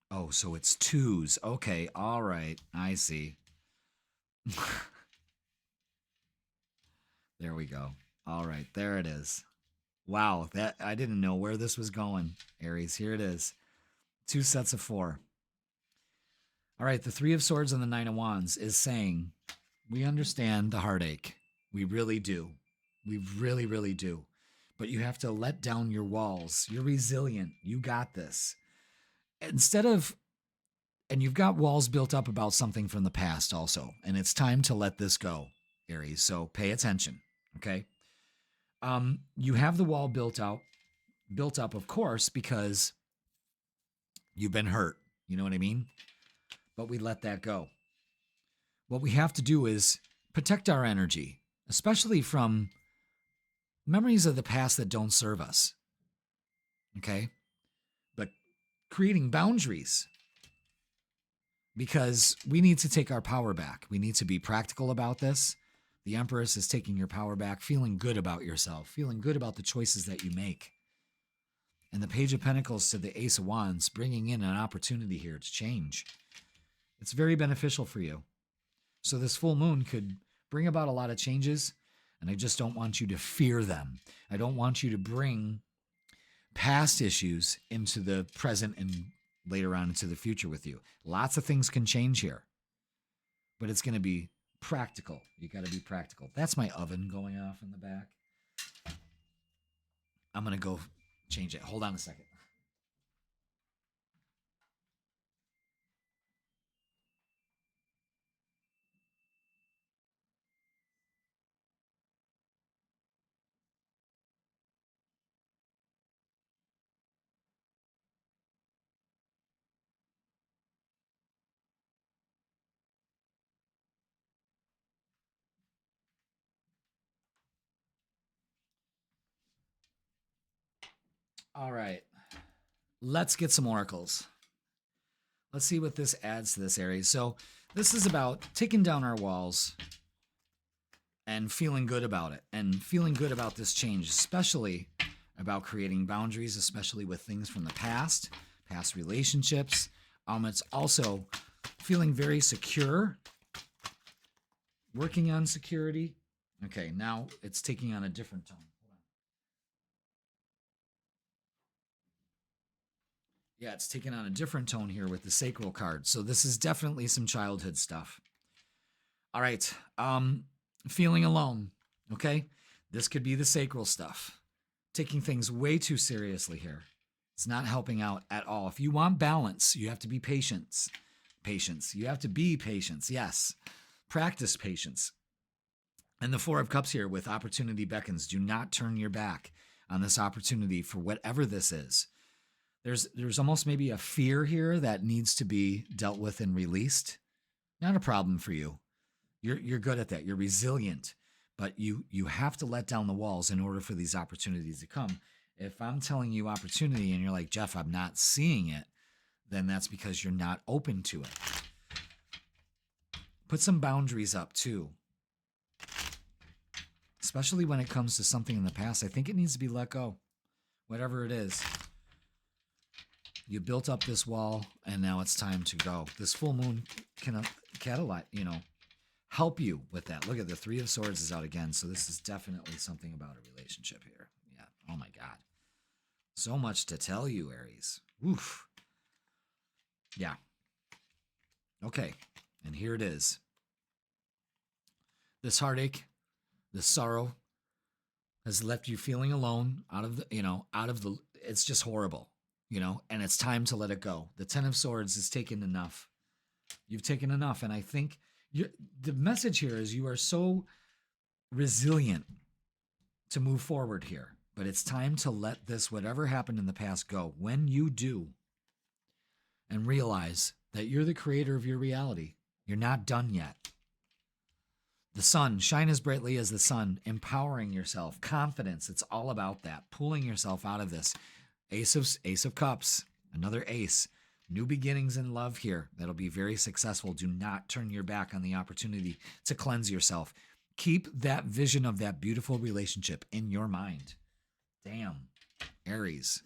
Oh, so it's twos. Okay, all right. I see. There we go. All right, there it is. Wow, that I didn't know where this was going, Aries. Here it is. 2 sets of 4. All right, the 3 of Swords and the 9 of Wands is saying, we understand the heartache. We really do. We really, really do. But you have to let down your walls. You're resilient. You got this. Instead of, and you've got walls built up about something from the past also. And it's time to let this go, Aries. So pay attention, okay? You have the wall built up, of course, because you've been hurt. You know what I mean? But we let that go. What we have to do is protect our energy, especially from memories of the past that don't serve us. Okay? But creating boundaries, because we need to take our power back. We need to be practical about this. The Empress is taking your power back, feeling good about yourself, feeling good about the choices that you make. And the Page of Pentacles to the Ace of Wands, bringing in an opportunity here to change. It's very beneficial for you. So this full moon could bring about a lot of changes, and I just don't want you to fear them. I don't want you to bring past issues into the present and later on into the future with you. Lots of things can change here, but it's going to be practical. You got to be practical. That's my oven going off in the back. I'm going to go change it. Hold on a second. All right. Let's get some oracles. Let's see what this adds to this area. So this is about taking down our walls and feeling good about it, and feeling good about this change, especially about creating boundaries, especially with things from the past relationships. It's also feeling very secure, working on security. Okay, now it's taking on a different tone. Yeah, it's taking on a different tone here with the sacral card. So this is definitely some childhood stuff. All right. Feeling alone. Okay. This could be the sacral stuff. Taking things way too seriously here. It's not helping out at all. If you want balance, you have to be patient. Patience. You have to be patient. Yes. Practice patience. And the 4 of Cups here with opportunity beckons. Do not turn your back on this opportunity for whatever this is. There's almost maybe a fear here that needs to be dealt with and released. Not a problem for you. You're good at that. You're resilient, but you have to let down the walls in order for these opportunities to come. If I'm telling you opportunity and you're like, Jeff, I'm not seeing it, then that's because you're not open to it. Put some boundaries up too. Especially when it comes to something in the past. I think it needs to be let go. Whatever it is. You built up this wall, and now it's time to go. This full moon can catalyze, help you with that. Look at the 3 of Swords is out again, so this is definitely something about a relationship here. Yeah, oh my God. So much to tell you, Aries. Oof. Yeah. Okay, and here it is. This heartache, this sorrow has left you feeling alone it's just horrible. And it's time to let it go. The 10 of Swords has taken enough. You've taken enough. And I think the message here is you are so resilient to move forward here. But it's time to let this, whatever happened in the past, go. When you do, and realize that you're the creator of your reality, you're not done yet. The sun, shine as brightly as the sun, empowering yourself, confidence. It's all about that, pulling yourself out of this. Ace of Cups, another ace. New beginnings in love here. That'll be very successful. Do not turn your back on the opportunity to cleanse yourself. Keep that vision of that beautiful relationship in your mind. Damn. Aries.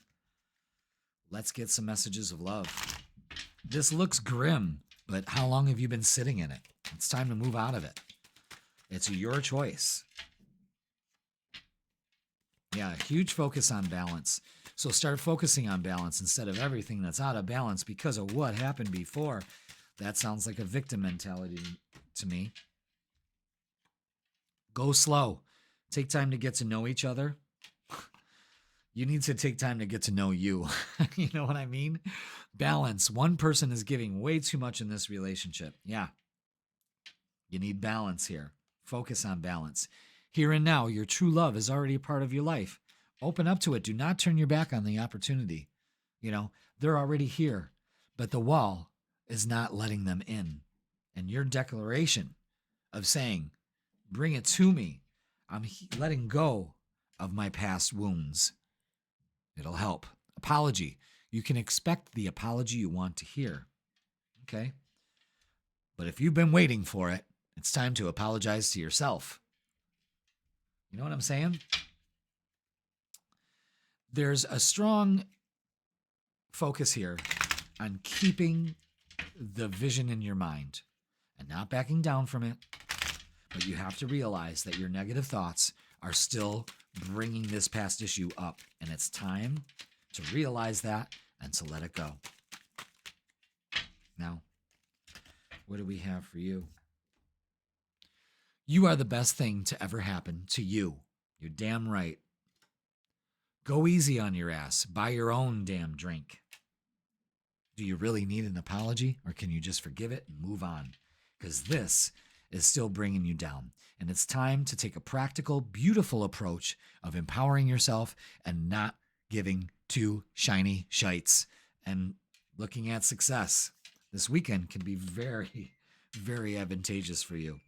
Let's get some messages of love. This looks grim, but how long have you been sitting in it? It's time to move out of it. It's your choice. Yeah, huge focus on balance. So start focusing on balance instead of everything that's out of balance because of what happened before. That sounds like a victim mentality to me. Go slow. Take time to get to know each other. You need to take time to get to know you. You know what I mean? Balance. One person is giving way too much in this relationship. Yeah. You need balance here. Focus on balance. Here and now, your true love is already a part of your life. Open up to it. Do not turn your back on the opportunity. You know, they're already here, but the wall is not letting them in. And your declaration of saying, bring it to me. I'm letting go of my past wounds. It'll help. Apology. You can expect the apology you want to hear. Okay? But if you've been waiting for it, it's time to apologize to yourself. You know what I'm saying? There's a strong focus here on keeping the vision in your mind and not backing down from it. But you have to realize that your negative thoughts are still bringing this past issue up. And it's time to realize that and to let it go. Now, what do we have for you? You are the best thing to ever happen to you. You're damn right. Go easy on your ass. Buy your own damn drink. Do you really need an apology, or can you just forgive it and move on? Because this is still bringing you down. And it's time to take a practical, beautiful approach of empowering yourself and not giving two shiny shites and looking at success. This weekend can be very, very advantageous for you.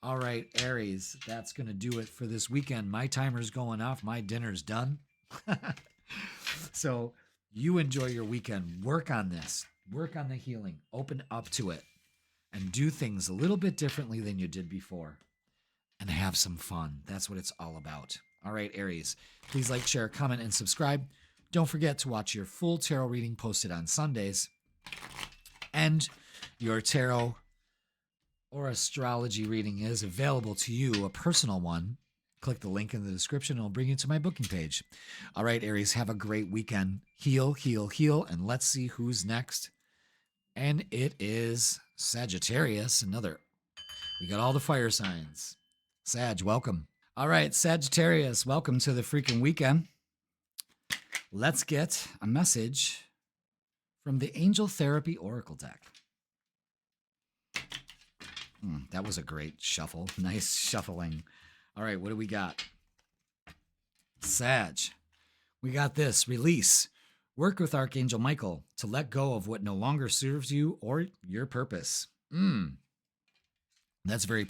All right, Aries, that's going to do it for this weekend. My timer's going off. My dinner's done. So you enjoy your weekend. Work on this. Work on the healing. Open up to it. And do things a little bit differently than you did before. And have some fun. That's what it's all about. All right, Aries, please like, share, comment, and subscribe. Don't forget to watch your full tarot reading posted on Sundays. And your tarot or astrology reading is available to you, a personal one. Click the link in the description. It'll bring you to my booking page. All right, Aries, have a great weekend. Heal, heal, heal. And let's see who's next. And it is Sagittarius. We got all the fire signs. Sag, welcome. All right, Sagittarius, welcome to the freaking weekend. Let's get a message from the Angel Therapy Oracle deck. That was a great shuffle. Nice shuffling. All right, what do we got? Sag, we got this. Release. Work with Archangel Michael to let go of what no longer serves you or your purpose. That's very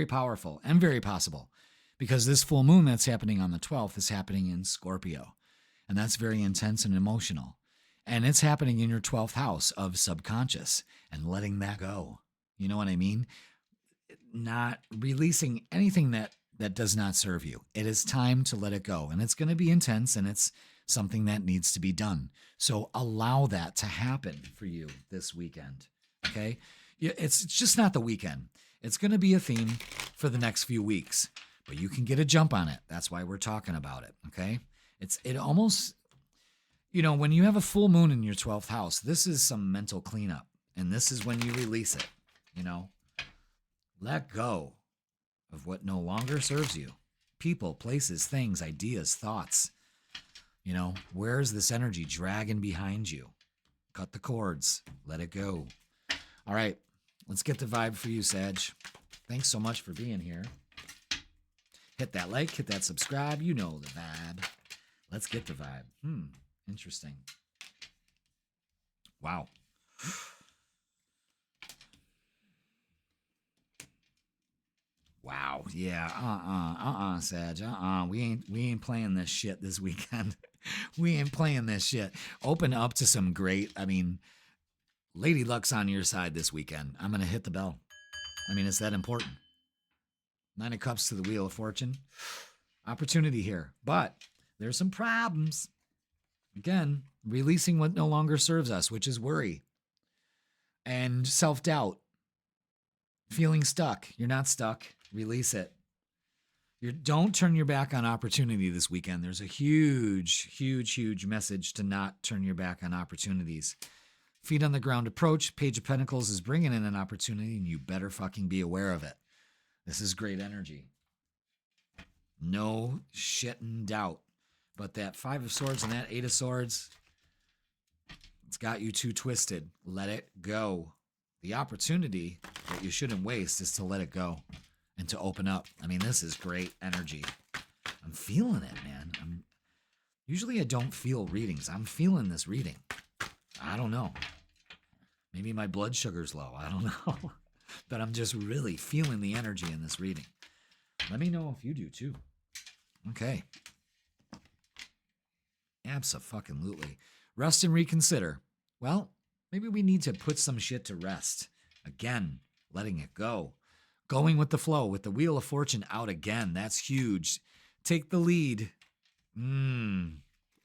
powerful and very possible, because this full moon that's happening on the 12th is happening in Scorpio. And that's very intense and emotional. And it's happening in your 12th house of subconscious and letting that go. You know what I mean? Not releasing anything that does not serve you. It is time to let it go. And it's going to be intense, and it's something that needs to be done. So allow that to happen for you this weekend. Okay? It's just not the weekend. It's going to be a theme for the next few weeks, but you can get a jump on it. That's why we're talking about it. Okay? It almost, when you have a full moon in your 12th house, this is some mental cleanup, and this is when you release it. Let go of what no longer serves you. People, places, things, ideas, thoughts. Where's this energy dragging behind you? Cut the cords. Let it go. All right, let's get the vibe for you, Sag. Thanks so much for being here. Hit that like, hit that subscribe. You know the vibe. Let's get the vibe. Interesting. Wow. Wow. Yeah. Sag. We ain't playing this shit this weekend. We ain't playing this shit. Open up to some great, Lady Luck's on your side this weekend. I'm going to hit the bell. It's that important. 9 of Cups to the Wheel of Fortune. Opportunity here. But there's some problems. Again, releasing what no longer serves us, which is worry and self-doubt. Feeling stuck. You're not stuck. Release it. Don't turn your back on opportunity this weekend. There's a huge, huge, huge message to not turn your back on opportunities. Feet on the ground approach. Page of Pentacles is bringing in an opportunity, and you better fucking be aware of it. This is great energy. No shitting doubt. But that 5 of Swords and that 8 of Swords, it's got you too twisted. Let it go. The opportunity that you shouldn't waste is to let it go and to open up. This is great energy. I'm feeling it, man. Usually I don't feel readings. I'm feeling this reading. I don't know. Maybe my blood sugar's low. I don't know. But I'm just really feeling the energy in this reading. Let me know if you do too. Okay. Abso-fucking-lutely. Rest and reconsider. Well, maybe we need to put some shit to rest. Again, letting it go. Going with the flow, with the Wheel of Fortune out again. That's huge. Take the lead.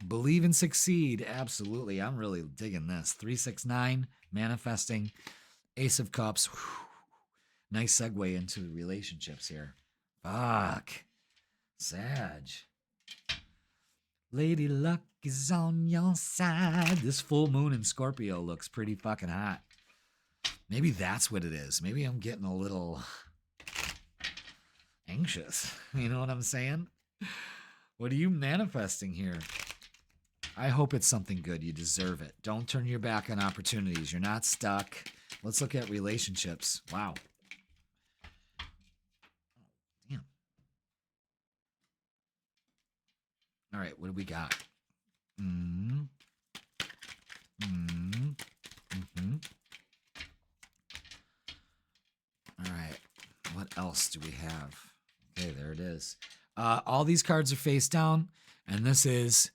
Believe and succeed. Absolutely. I'm really digging this. 369, manifesting. Ace of Cups. Whew. Nice segue into the relationships here. Fuck. Sag. Lady Luck is on your side. This full moon in Scorpio looks pretty fucking hot. Maybe that's what it is. Maybe I'm getting a little anxious. You know what I'm saying? What are you manifesting here? I hope it's something good. You deserve it. Don't turn your back on opportunities. You're not stuck. Let's look at relationships. Wow. Damn. All right, what do we got? All right, what else do we have? Okay, there it is. All these cards are face down, and this is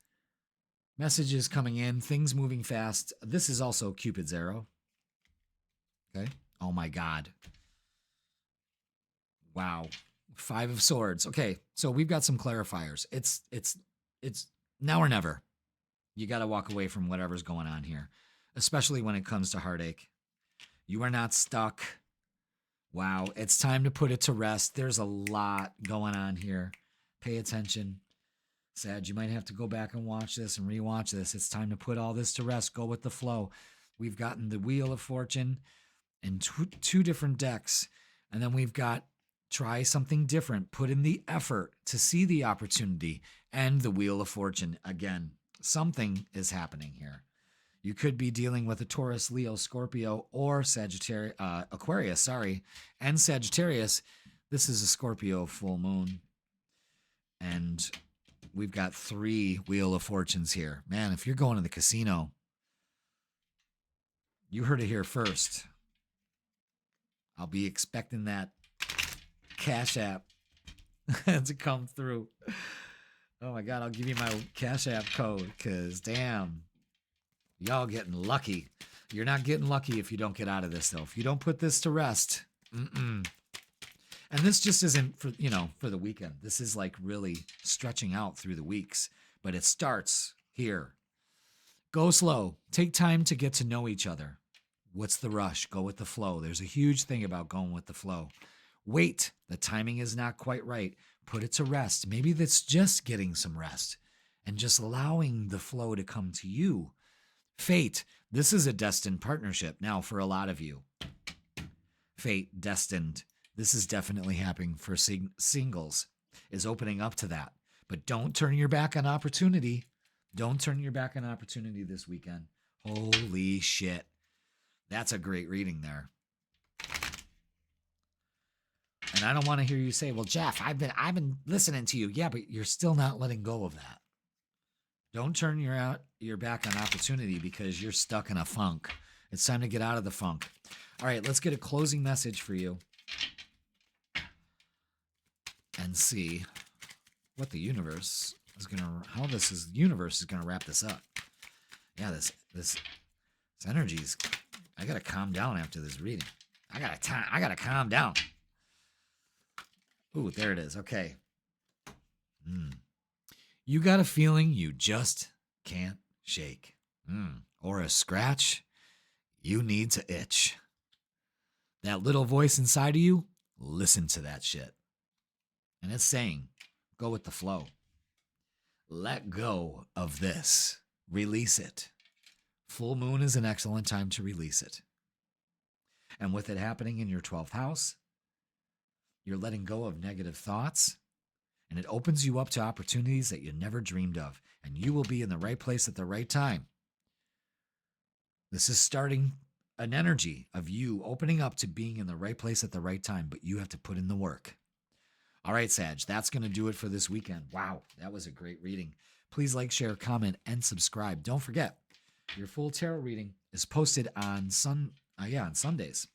messages coming in, things moving fast. This is also Cupid's arrow. Okay. Oh my God. Wow. 5 of Swords. Okay, so we've got some clarifiers. It's now or never. You got to walk away from whatever's going on here, especially when it comes to heartache. You are not stuck. Wow, it's time to put it to rest. There's a lot going on here. Pay attention. Sag, you might have to go back and watch this and rewatch this. It's time to put all this to rest. Go with the flow. We've gotten the Wheel of Fortune in two different decks. And then we've got try something different. Put in the effort to see the opportunity. And the Wheel of Fortune again. Something is happening here. You could be dealing with a Taurus, Leo, Scorpio, or Sagittarius, Aquarius, and Sagittarius. This is a Scorpio full moon. And we've got 3 Wheel of Fortunes here. Man, if you're going to the casino, you heard it here first. I'll be expecting that Cash App to come through. Oh my God, I'll give you my Cash App code because damn, y'all getting lucky. You're not getting lucky if you don't get out of this though. If you don't put this to rest, And this just isn't for, for the weekend. This is like really stretching out through the weeks, but it starts here. Go slow. Take time to get to know each other. What's the rush? Go with the flow. There's a huge thing about going with the flow. Wait. The timing is not quite right. Put it to rest. Maybe that's just getting some rest and just allowing the flow to come to you. Fate. This is a destined partnership now for a lot of you. Fate, destined. This is definitely happening for singles, is opening up to that. But don't turn your back on opportunity. Don't turn your back on opportunity this weekend. Holy shit. That's a great reading there. And I don't want to hear you say, well, Jeff, I've been listening to you. Yeah, but you're still not letting go of that. Don't turn your back on opportunity because you're stuck in a funk. It's time to get out of the funk. All right, let's get a closing message for you and see what the universe universe is gonna wrap this up. Yeah, this energy's. I gotta calm down after this reading. I gotta calm down. Ooh, there it is. Okay. You got a feeling you just can't shake. Or a scratch you need to itch. That little voice inside of you, listen to that shit. And it's saying, go with the flow. Let go of this. Release it. Full moon is an excellent time to release it. And with it happening in your 12th house, you're letting go of negative thoughts, and it opens you up to opportunities that you never dreamed of, and you will be in the right place at the right time. This is starting an energy of you opening up to being in the right place at the right time, but you have to put in the work. All right, Sag, that's going to do it for this weekend. Wow, that was a great reading. Please like, share, comment, and subscribe. Don't forget, your full tarot reading is posted on Sundays.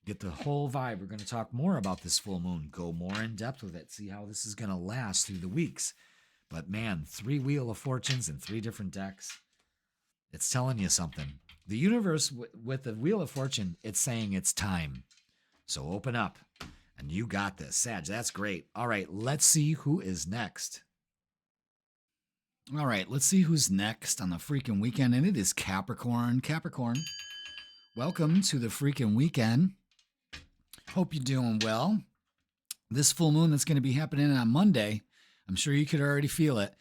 Get the whole vibe. We're going to talk more about this full moon, go more in depth with it, see how this is going to last through the weeks. But man, 3 Wheel of Fortunes and 3 different decks. It's telling you something. The universe with the Wheel of Fortune, it's saying it's time. So open up, and you got this. Sag, that's great. All right, let's see who is next. All right, let's see who's next on the Freakin Weekend, and it is Capricorn. Capricorn, welcome to the Freakin Weekend. Hope you're doing well. This full moon that's going to be happening on Monday, I'm sure you could already feel it.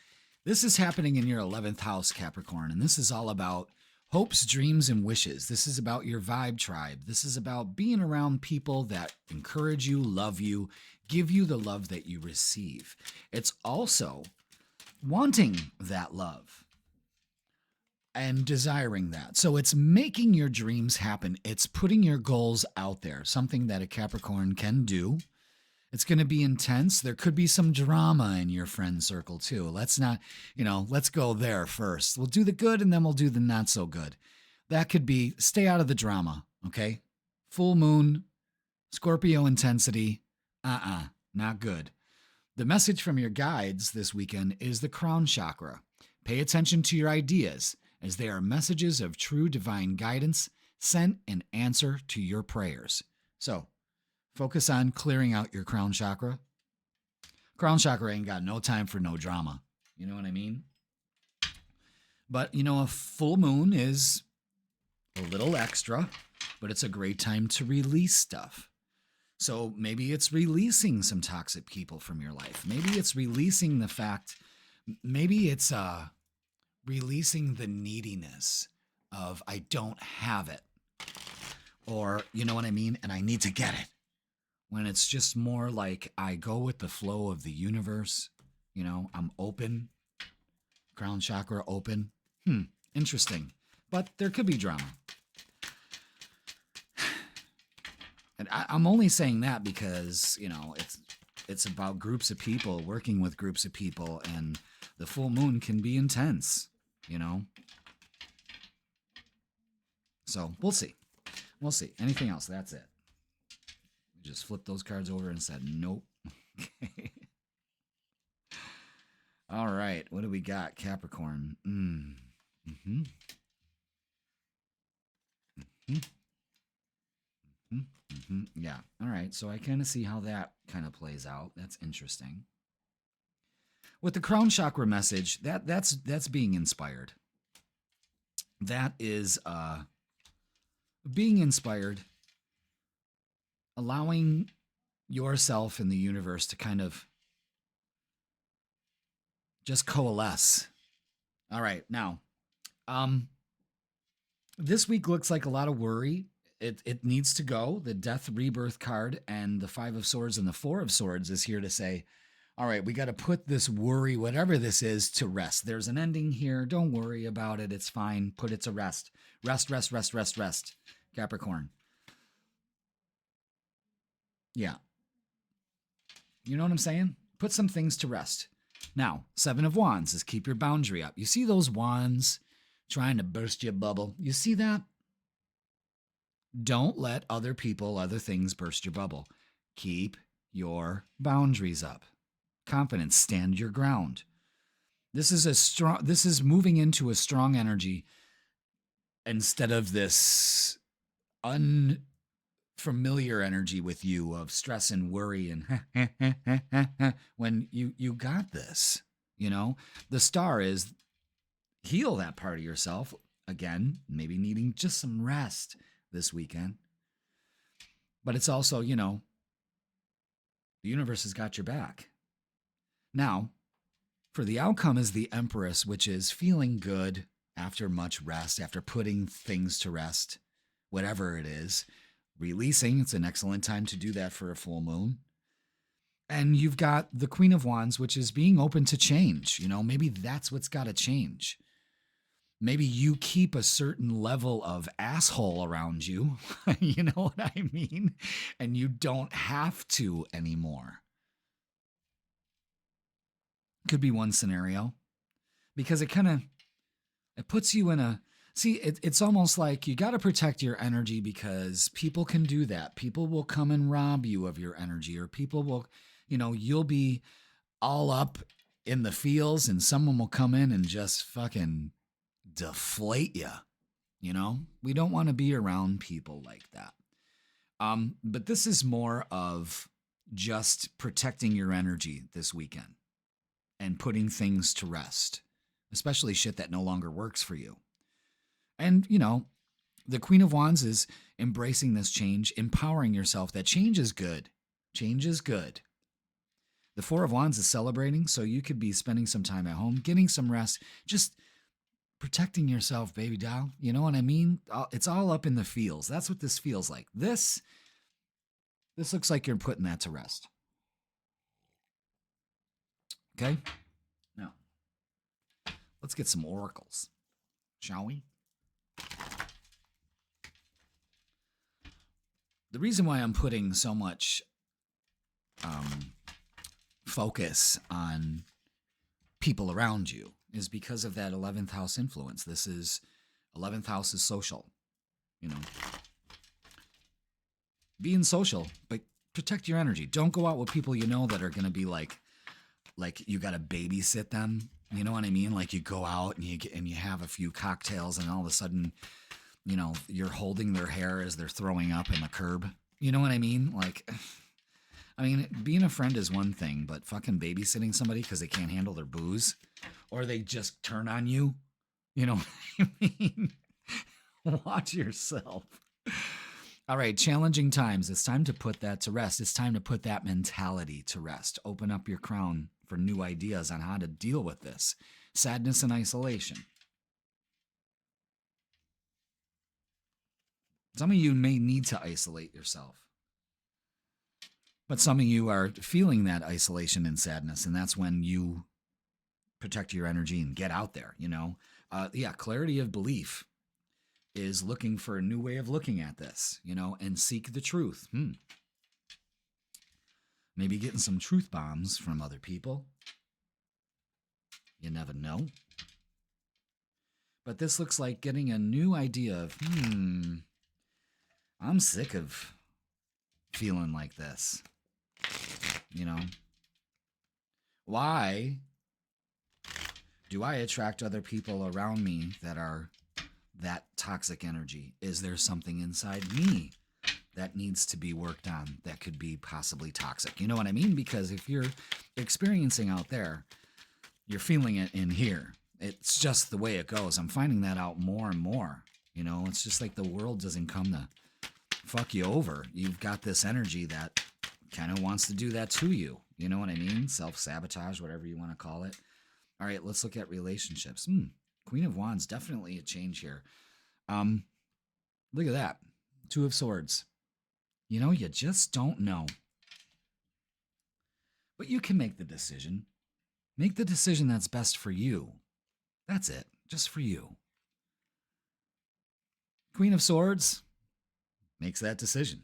This is happening in your 11th house, Capricorn, and this is all about hopes, dreams, and wishes. This is about your vibe tribe. This is about being around people that encourage you, love you, give you the love that you receive. It's also wanting that love and desiring that. So it's making your dreams happen. It's putting your goals out there, something that a Capricorn can do. It's going to be intense. There could be some drama in your friend circle too. Let's not, let's go there first. We'll do the good and then we'll do the not so good. That could be, stay out of the drama, okay? Full moon, Scorpio intensity, not good. The message from your guides this weekend is the crown chakra. Pay attention to your ideas, as they are messages of true divine guidance sent in answer to your prayers. So, focus on clearing out your crown chakra. Crown chakra ain't got no time for no drama. You know what I mean? But, a full moon is a little extra, but it's a great time to release stuff. So maybe it's releasing some toxic people from your life. Maybe it's releasing the fact, maybe it's releasing the neediness of I don't have it. Or, you know what I mean? And I need to get it. When it's just more like I go with the flow of the universe, I'm open, crown chakra open. Interesting. But there could be drama. And I'm only saying that because, it's about groups of people, working with groups of people, and the full moon can be intense, So we'll see. We'll see. Anything else? That's it. Just flipped those cards over and said, nope. Okay. All right. What do we got? Capricorn. Yeah. All right. So I kind of see how that kind of plays out. That's interesting. With the crown chakra message, that's being inspired. That is being inspired, allowing yourself and the universe to kind of just coalesce. All right. Now, this week looks like a lot of worry. It needs to go. The Death Rebirth card and the 5 of Swords and the 4 of Swords is here to say, all right, we got to put this worry, whatever this is, to rest. There's an ending here. Don't worry about it. It's fine. Put it to rest. Rest, rest, rest, rest, rest. Capricorn. Yeah. You know what I'm saying? Put some things to rest. Now, 7 of Wands is keep your boundary up. You see those wands trying to burst your bubble? You see that? Don't let other people, other things burst your bubble. Keep your boundaries up. Confidence, stand your ground. This is moving into a strong energy instead of this unfamiliar energy with you of stress and worry and when you got this, the star is heal that part of yourself again, maybe needing just some rest this weekend. But it's also, the universe has got your back. Now, for the outcome is the Empress, which is feeling good after much rest, after putting things to rest, whatever it is. Releasing, it's an excellent time to do that for a full moon. And you've got the Queen of Wands, which is being open to change. Maybe that's what's got to change. Maybe you keep a certain level of asshole around you. You know what I mean? And you don't have to anymore. Could be one scenario. Because it puts you in a... See, it's almost like you got to protect your energy because people can do that. People will come and rob you of your energy, or people will, you'll be all up in the feels and someone will come in and just fucking deflate you. We don't want to be around people like that. But this is more of just protecting your energy this weekend and putting things to rest, especially shit that no longer works for you. And, the Queen of Wands is embracing this change, empowering yourself that change is good. Change is good. The Four of Wands is celebrating, so you could be spending some time at home, getting some rest, just protecting yourself, baby doll. You know what I mean? It's all up in the feels. That's what this feels like. This looks like you're putting that to rest. Okay? Now, let's get some oracles, shall we? The reason why I'm putting so much focus on people around you is because of that 11th house influence. 11th house is social, being social, but protect your energy. Don't go out with people that are going to be like you got to babysit them. You know what I mean? Like you go out and you have a few cocktails and all of a sudden, you're holding their hair as they're throwing up in the curb. You know what I mean? Being a friend is one thing, but fucking babysitting somebody because they can't handle their booze or they just turn on you. You know what I mean? Watch yourself. All right, challenging times. It's time to put that to rest. It's time to put that mentality to rest. Open up your crown for new ideas on how to deal with this. Sadness and isolation. Some of you may need to isolate yourself. But some of you are feeling that isolation and sadness, and that's when you protect your energy and get out there, clarity of belief is looking for a new way of looking at this, and seek the truth. Maybe getting some truth bombs from other people. You never know. But this looks like getting a new idea of, I'm sick of feeling like this. Why do I attract other people around me that are that toxic energy? Is there something inside me that needs to be worked on that could be possibly toxic? You know what I mean? Because if you're experiencing out there, you're feeling it in here. It's just the way it goes. I'm finding that out more and more. It's just like the world doesn't come to fuck you over. You've got this energy that kind of wants to do that to you. You know what I mean? Self-sabotage, whatever you want to call it. All right, let's look at relationships. Queen of Wands, definitely a change here. Look at that. Two of Swords. You just don't know. But you can make the decision. Make the decision that's best for you. That's it. Just for you. Queen of Swords makes that decision.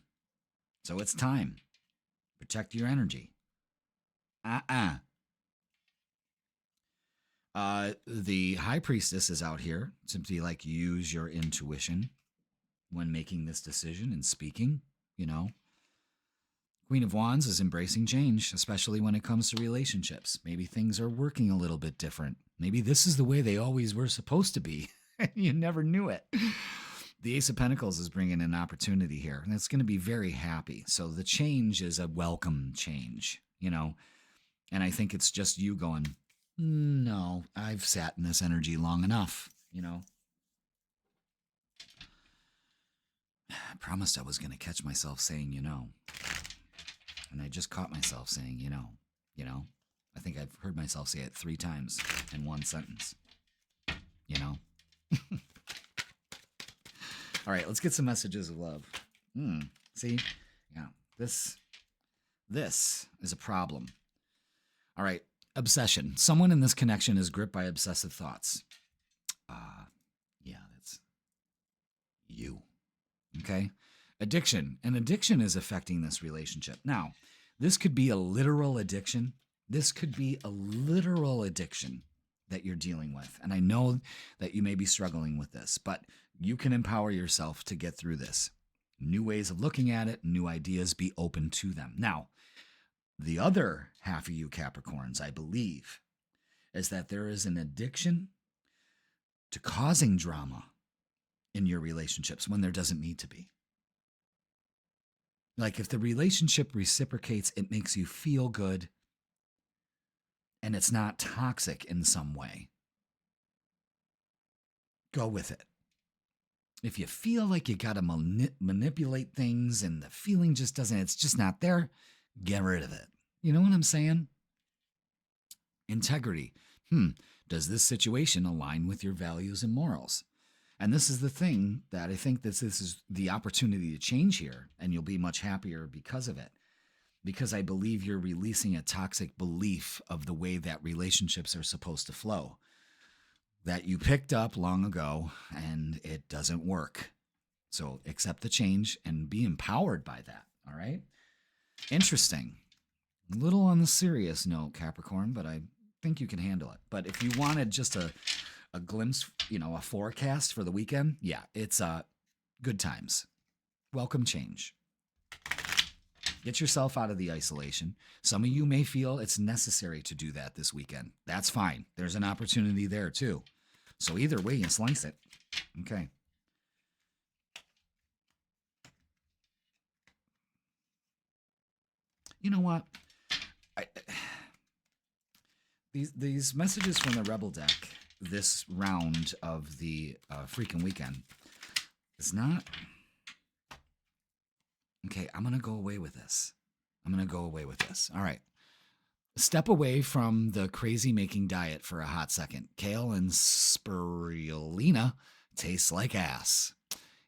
So it's time. Protect your energy. The High Priestess is out here. Simply use your intuition when making this decision and speaking, Queen of Wands is embracing change, especially when it comes to relationships. Maybe things are working a little bit different. Maybe this is the way they always were supposed to be. You never knew it. The Ace of Pentacles is bringing an opportunity here, and it's going to be very happy. So the change is a welcome change, and I think it's just you going, no, I've sat in this energy long enough, I promised I was going to catch myself saying, and I just caught myself saying, I think I've heard myself say it 3 times in one sentence, All right, let's get some messages of love. See? Yeah, this is a problem. All right, obsession. Someone in this connection is gripped by obsessive thoughts. Yeah, that's you. Okay? Addiction. An addiction is affecting this relationship. Now, this could be a literal addiction. This could be a literal addiction that you're dealing with. And I know that you may be struggling with this, but you can empower yourself to get through this. New ways of looking at it, new ideas, be open to them. Now, the other half of you Capricorns, I believe, is that there is an addiction to causing drama in your relationships when there doesn't need to be. Like if the relationship reciprocates, it makes you feel good and it's not toxic in some way, go with it. If you feel like you got to manipulate things and the feeling just doesn't, it's just not there, get rid of it. You know what I'm saying? Integrity. Does this situation align with your values and morals? And this is the thing that I think this is the opportunity to change here, and you'll be much happier because of it. Because I believe you're releasing a toxic belief of the way that relationships are supposed to flow that you picked up long ago, and it doesn't work. So accept the change and be empowered by that, all right? Interesting. A little on the serious note, Capricorn, but I think you can handle it. But if you wanted just a glimpse, a forecast for the weekend, yeah, it's good times. Welcome change. Get yourself out of the isolation. Some of you may feel it's necessary to do that this weekend. That's fine. There's an opportunity there too. So either way, you slice it. Okay. You know what? These messages from the Rebel deck this round of the Freakin Weekend is not... Okay, I'm going to go away with this. All right. Step away from the crazy-making diet for a hot second. Kale and spirulina taste like ass.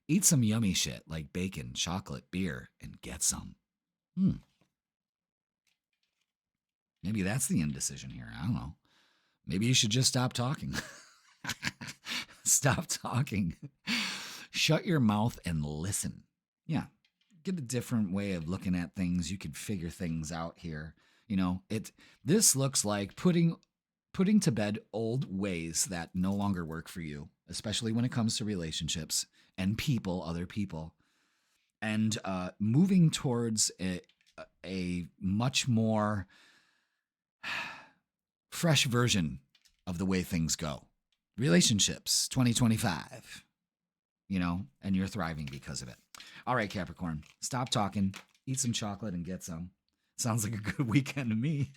Eat some yummy shit like bacon, chocolate, beer, and get some. Maybe that's the indecision here. I don't know. Maybe you should just stop talking. Stop talking. Shut your mouth and listen. Yeah. Get a different way of looking at things. You could figure things out here. This looks like putting to bed old ways that no longer work for you, especially when it comes to relationships and other people, and moving towards a much more fresh version of the way things go. Relationships 2025, and you're thriving because of it. All right, Capricorn, stop talking, eat some chocolate and get some. Sounds like a good weekend to me.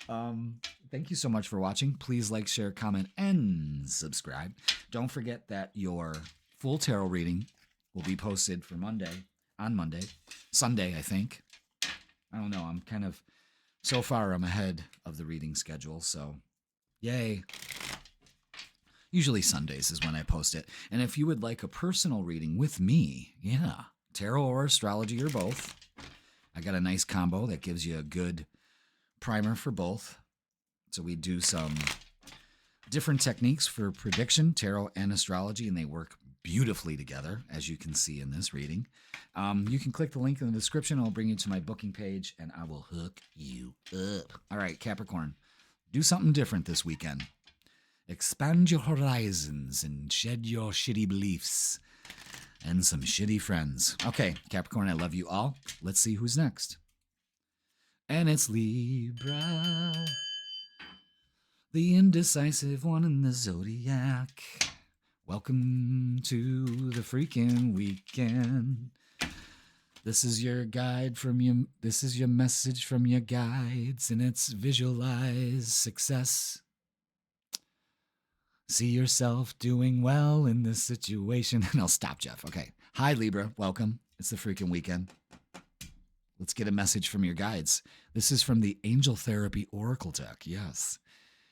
Thank you so much for watching. Please like, share, comment, and subscribe. Don't forget that your full tarot reading will be posted for Sunday, I think. I don't know. So far I'm ahead of the reading schedule, so yay. Usually Sundays is when I post it. And if you would like a personal reading with me, tarot or astrology or both, I got a nice combo that gives you a good primer for both. So we do some different techniques for prediction, tarot and astrology, and they work beautifully together, as you can see in this reading. You can click the link in the description. I'll bring you to my booking page, and I will hook you up. All right, Capricorn, do something different this weekend. Expand your horizons and shed your shitty beliefs. and some shitty friends. Okay, Capricorn, I love you all. Let's see who's next. And it's Libra, the indecisive one in the zodiac. Welcome to the freaking weekend. This is your guide from your, this is your message from your guides, and it's visualize success. See yourself doing well in this situation. And I'll stop, Jeff. Okay. Hi, Libra. Welcome. It's the freaking weekend. Let's get a message from your guides. This is from the Angel Therapy Oracle deck. Yes.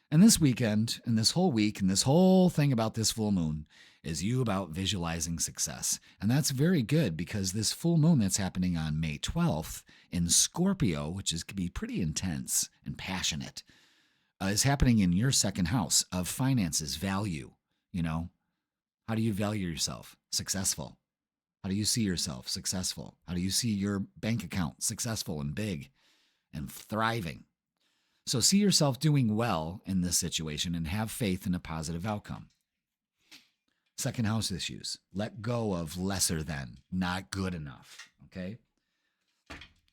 And this weekend, and this whole week, and this whole thing about this full moon is you about visualizing success. And that's very good because this full moon that's happening on May 12th in Scorpio, which is could be pretty intense and passionate, is happening in your second house of finances, value. You know, how do you value yourself? Successful. How do you see yourself? Successful. How do you see your bank account? Successful and big and thriving. So see yourself doing well in this situation and have faith in a positive outcome. Second house issues. Let go of lesser than, not good enough. Okay?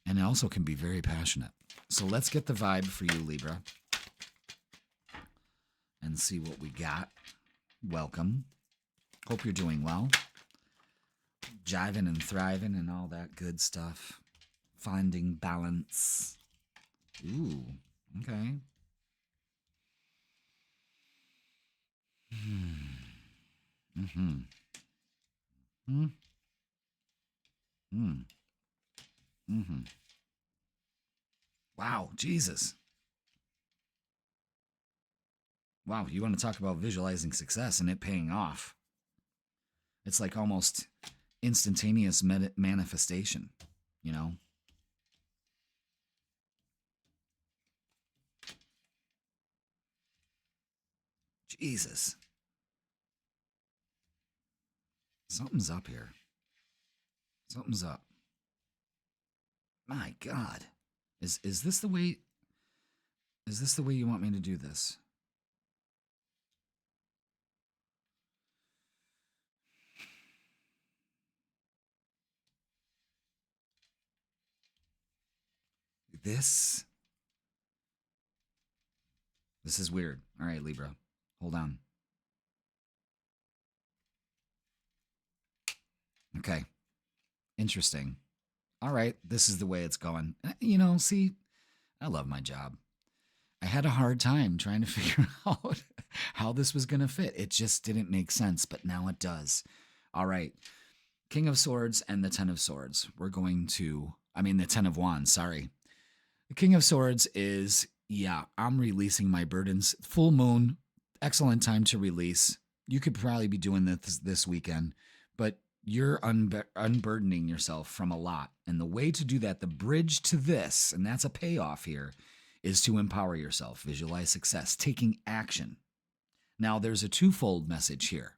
And it also can be very passionate. So let's get the vibe for you, Libra, and see what we got. Welcome. Hope you're doing well. Jiving and thriving and all that good stuff. Finding balance. Ooh, okay. Mm-hmm. Mm-hmm. Wow, Jesus. Wow, you want to talk about visualizing success and it paying off. It's like almost instantaneous manifestation, you know? Jesus. Something's up here. Something's up. My God. Is this the way you want me to do this? This is weird. All right, Libra. Hold on. Okay. Interesting. All right, this is the way it's going. You know, see, I love my job. I had a hard time trying to figure out how this was going to fit. It just didn't make sense, but now it does. All right. King of Swords and the Ten of Swords. We're going to, the Ten of Wands, sorry. The King of Swords is, yeah, I'm releasing my burdens. Full moon, excellent time to release. You could probably be doing this weekend, but you're unburdening yourself from a lot. And the way to do that, the bridge to this, and that's a payoff here, is to empower yourself, visualize success, taking action. Now, there's a twofold message here.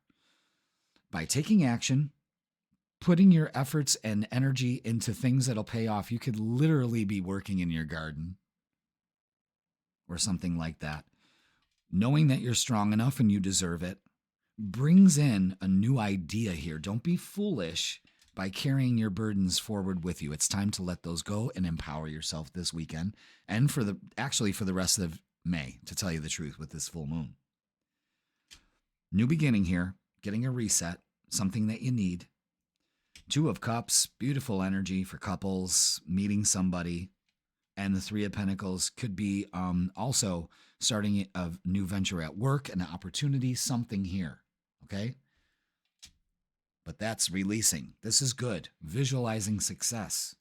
By taking action, putting your efforts and energy into things that'll pay off, you could literally be working in your garden or something like that. Knowing that you're strong enough and you deserve it brings in a new idea here. Don't be foolish by carrying your burdens forward with you. It's time to let those go and empower yourself this weekend and for the rest of May, to tell you the truth, with this full moon. New beginning here, getting a reset, something that you need. Two of Cups, beautiful energy for couples, meeting somebody. And the Three of Pentacles could be also starting a new venture at work, an opportunity, something here. Okay? But that's releasing. This is good. Visualizing success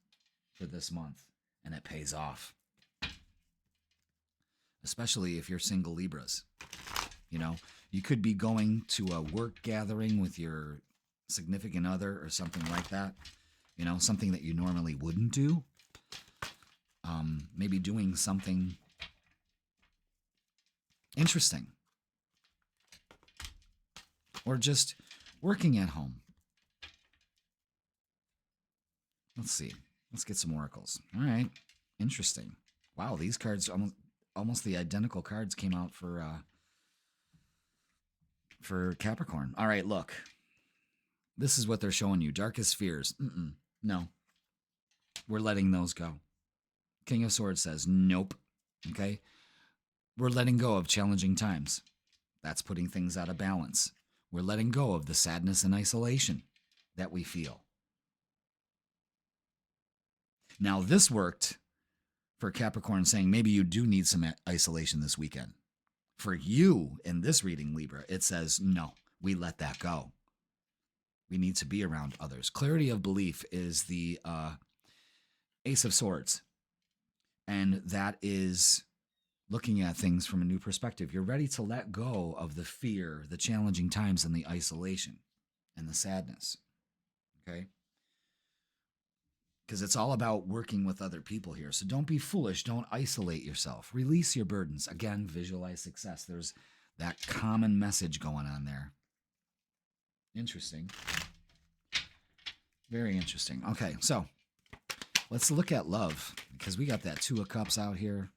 for this month. And it pays off. Especially if you're single Libras. You know, you could be going to a work gathering with your significant other or something like that. You know, something that you normally wouldn't do. Maybe doing something interesting. Or just working at home. Let's see. Let's get some oracles. All right. Interesting. Wow, these cards, almost the identical cards came out for Capricorn. All right, look. This is what they're showing you. Darkest fears. No. We're letting those go. King of Swords says, nope. Okay? We're letting go of challenging times. That's putting things out of balance. We're letting go of the sadness and isolation that we feel. Now, this worked for Capricorn, saying maybe you do need some isolation this weekend. For you, in this reading, Libra, it says, no, we let that go. We need to be around others. Clarity of belief is the Ace of Swords. And that is looking at things from a new perspective. You're ready to let go of the fear, the challenging times, and the isolation and the sadness. Okay? Because it's all about working with other people here. So don't be foolish. Don't isolate yourself. Release your burdens. Again, visualize success. There's that common message going on there. Interesting. Very interesting. Okay, so let's look at love, because we got that Two of Cups out here.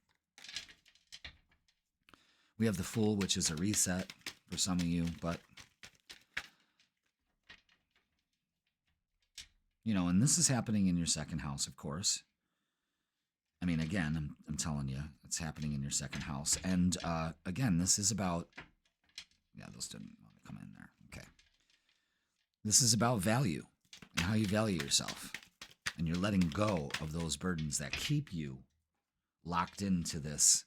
We have the Fool, which is a reset for some of you, but you know, and this is happening in your second house, of course. I mean, again, I'm telling you, it's happening in your second house. And again, this is about, yeah, those didn't want to come in there. Okay. This is about value and how you value yourself. And you're letting go of those burdens that keep you locked into this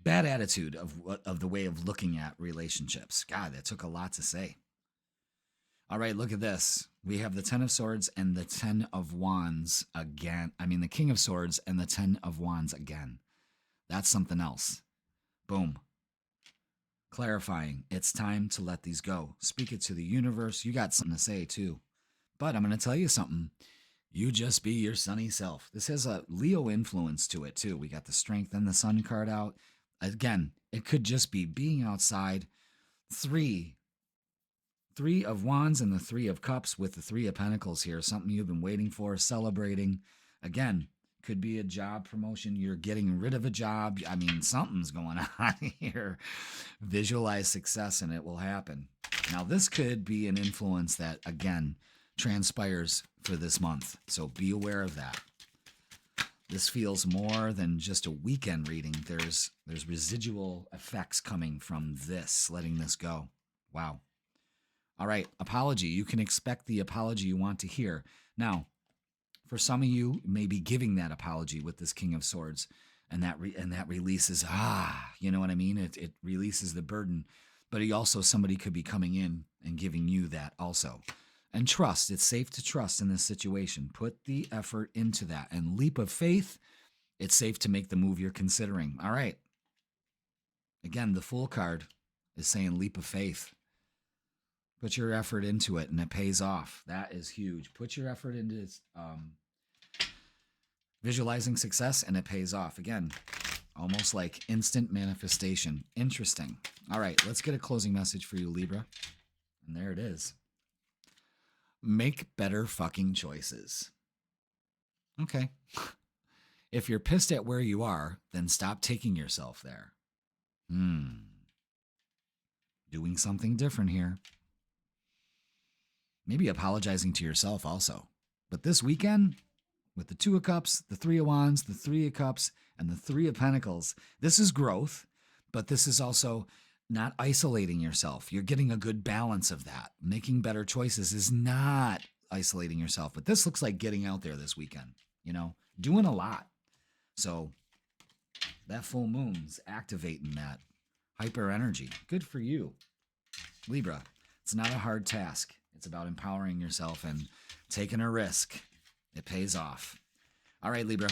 bad attitude of the way of looking at relationships. God, that took a lot to say. All right, look at this. We have the Ten of Swords and the Ten of Wands again. I mean, the King of Swords and the Ten of Wands again. That's something else. Boom. Clarifying. It's time to let these go. Speak it to the universe. You got something to say, too. But I'm going to tell you something. You just be your sunny self. This has a Leo influence to it, too. We got the Strength and the Sun card out. Again, it could just be being outside. Three of Wands and the Three of Cups with the Three of Pentacles here. Something you've been waiting for, celebrating. Again, could be a job promotion. You're getting rid of a job. I mean, something's going on here. Visualize success and it will happen. Now, this could be an influence that, again, transpires for this month. So be aware of that. This feels more than just a weekend reading. There's residual effects coming from this, letting this go. Wow. All right, apology. You can expect the apology you want to hear. Now, for some of you, maybe giving that apology with this King of Swords, and that releases, you know what I mean? It releases the burden. But somebody could be coming in and giving you that also. And trust. It's safe to trust in this situation. Put the effort into that. And leap of faith, it's safe to make the move you're considering. All right. Again, the Fool card is saying leap of faith. Put your effort into it, and it pays off. That is huge. Put your effort into visualizing success, and it pays off. Again, almost like instant manifestation. Interesting. All right, let's get a closing message for you, Libra. And there it is. Make better fucking choices. Okay. If you're pissed at where you are, then stop taking yourself there. Doing something different here. Maybe apologizing to yourself also. But this weekend, with the Two of Cups, the Three of Wands, the Three of Cups, and the Three of Pentacles, this is growth, but this is also not isolating yourself. You're getting a good balance of that. Making better choices is not isolating yourself. But this looks like getting out there this weekend, doing a lot. So that full moon's activating that hyper energy. Good for you, Libra. It's not a hard task. It's about empowering yourself and taking a risk. It pays off. All right, Libra.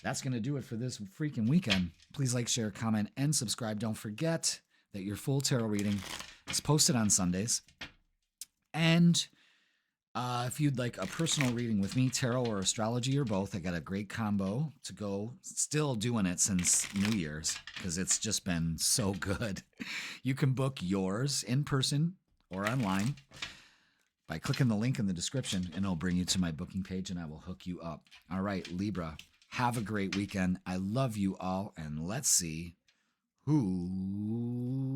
That's going to do it for this freaking weekend. Please like, share, comment, and subscribe. Don't forget that your full tarot reading is posted on Sundays. And if you'd like a personal reading with me, tarot or astrology or both, I got a great combo to go. Still doing it since New Year's because it's just been so good. You can book yours in person or online by clicking the link in the description, and it'll bring you to my booking page, and I will hook you up. All right, Libra, Have a great weekend. I love you all. And let's see who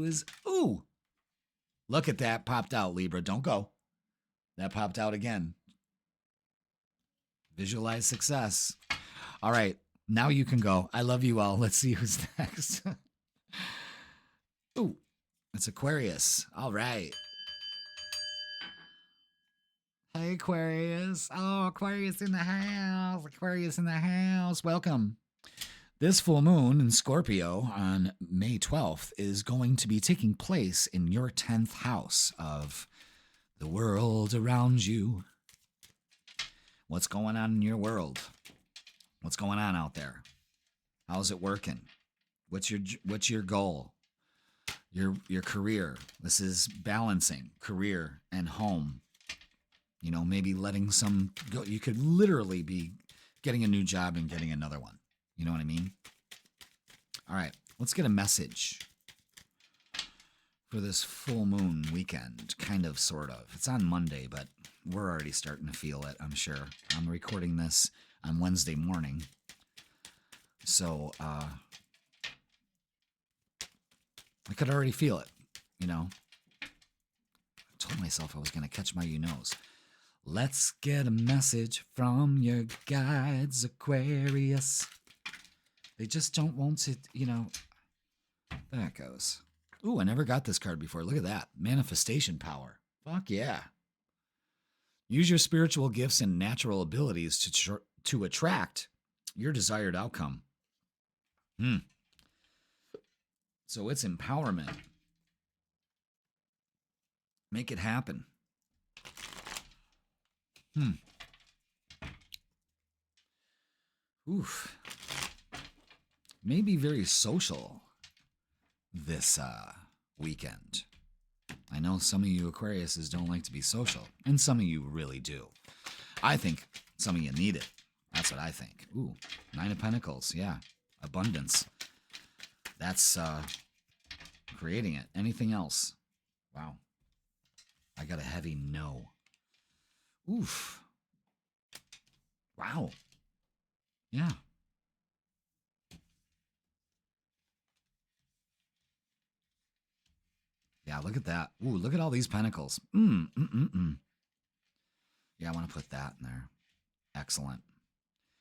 is... Ooh! Look at that. Popped out, Libra. Don't go. That popped out again. Visualize success. All right. Now you can go. I love you all. Let's see who's next. Ooh. It's Aquarius. All right. Hey, Aquarius. Oh, Aquarius in the house. Aquarius in the house. Welcome. This full moon in Scorpio on May 12th is going to be taking place in your 10th house of the world around you. What's going on in your world? What's going on out there? How's it working? What's your goal? Your career. This is balancing career and home. You know, maybe letting some go. You could literally be getting a new job and getting another one. You know what I mean? All right, let's get a message for this full moon weekend, kind of, sort of. It's on Monday, but we're already starting to feel it, I'm sure. I'm recording this on Wednesday morning. So, I could already feel it, you know. I told myself I was going to catch my you-knows. Let's get a message from your guides, Aquarius. They just don't want to, you know. There it goes. Ooh, I never got this card before. Look at that. Manifestation power. Fuck yeah. Use your spiritual gifts and natural abilities to attract your desired outcome. So it's empowerment. Make it happen. Oof. Maybe very social this weekend. I know some of you Aquariuses don't like to be social, and some of you really do. I think some of you need it. That's what I think. Ooh, 9 of Pentacles. Yeah, abundance. That's creating it. Anything else? Wow. I got a heavy no. Oof. Wow. Yeah. Yeah, look at that. Ooh, look at all these pentacles. Yeah, I want to put that in there. Excellent.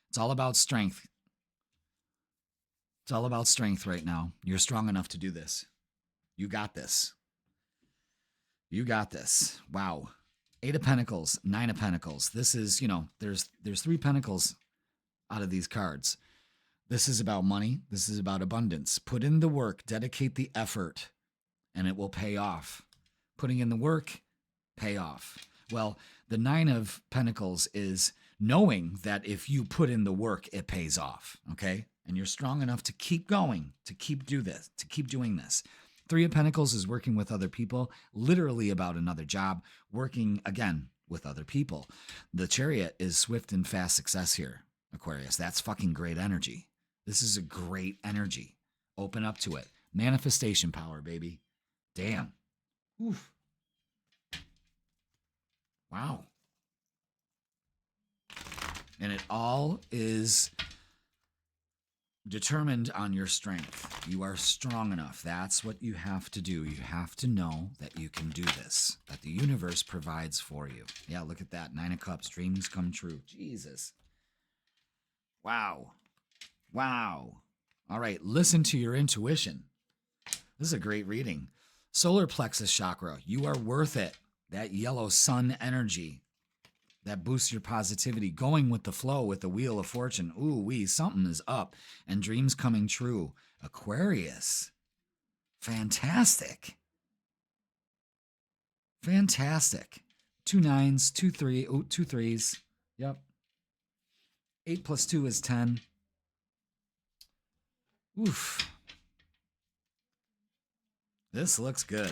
It's all about strength. It's all about strength right now. You're strong enough to do this. You got this. You got this. Wow. 8 of Pentacles, 9 of Pentacles. This is, you know, there's 3 Pentacles out of these cards. This is about money. This is about abundance. Put in the work, dedicate the effort, and it will pay off. Putting in the work, pay off. Well, the 9 of Pentacles is knowing that if you put in the work, it pays off, okay? And you're strong enough to keep going, to keep doing this. 3 of Pentacles is working with other people, literally about another job, working, again, with other people. The Chariot is swift and fast success here, Aquarius. That's fucking great energy. This is a great energy. Open up to it. Manifestation power, baby. Damn. Oof. Wow. And it all is determined on your strength. You are strong enough. That's what you have to do. You have to know that you can do this, that the universe provides for you. Yeah, look at that. 9 of Cups. Dreams come true. Jesus. Wow. Wow. All right, listen to your intuition. This is a great reading. Solar plexus chakra. You are worth it. That yellow sun energy that boosts your positivity, going with the flow with the Wheel of Fortune. Ooh, wee, something is up. And dreams coming true. Aquarius. Fantastic. Fantastic. 2 9s, 2 3, oh, 2 3s. Yep. 8 plus 2 is 10. Oof. This looks good.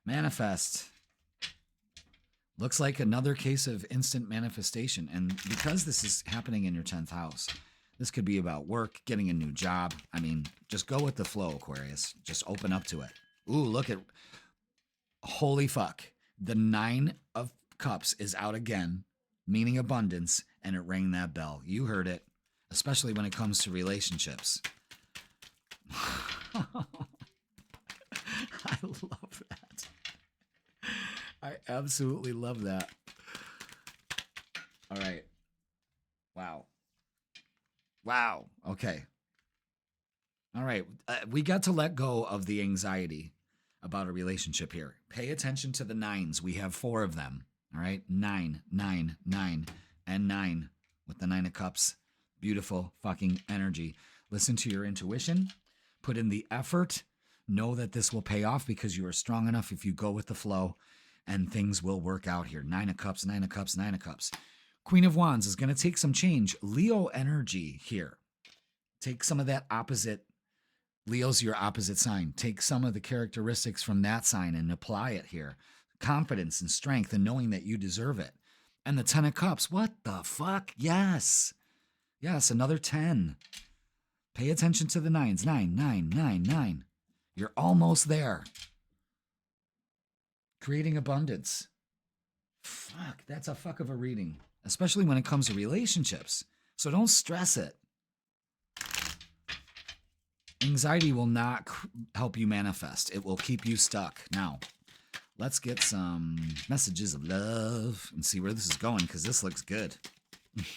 Manifest. Looks like another case of instant manifestation. And because this is happening in your 10th house, this could be about work, getting a new job. I mean, just go with the flow, Aquarius. Just open up to it. Ooh, look at... Holy fuck. The 9 of Cups is out again. meaning abundance, and it rang that bell. You heard it, especially when it comes to relationships. I love that. I absolutely love that. All right. Wow. Wow. Okay. All right. We got to let go of the anxiety about a relationship here. Pay attention to the nines. We have 4 of them. All right. 9, 9, 9, and 9 with the 9 of cups. Beautiful fucking energy. Listen to your intuition. Put in the effort. Know that this will pay off because you are strong enough if you go with the flow, and things will work out here. 9 of cups, 9 of cups, 9 of cups. Queen of Wands is going to take some change. Leo energy here. Take some of that opposite. Leo's your opposite sign. Take some of the characteristics from that sign and apply it here. Confidence and strength and knowing that you deserve it. And the 10 of cups. What the fuck? Yes. Yes, another 10. Pay attention to the nines. 9, 9, 9, 9. You're almost there. Creating abundance. Fuck, that's a fuck of a reading, especially when it comes to relationships. So don't stress it. Anxiety will not help you manifest. It will keep you stuck. Now, let's get some messages of love and see where this is going, because this looks good.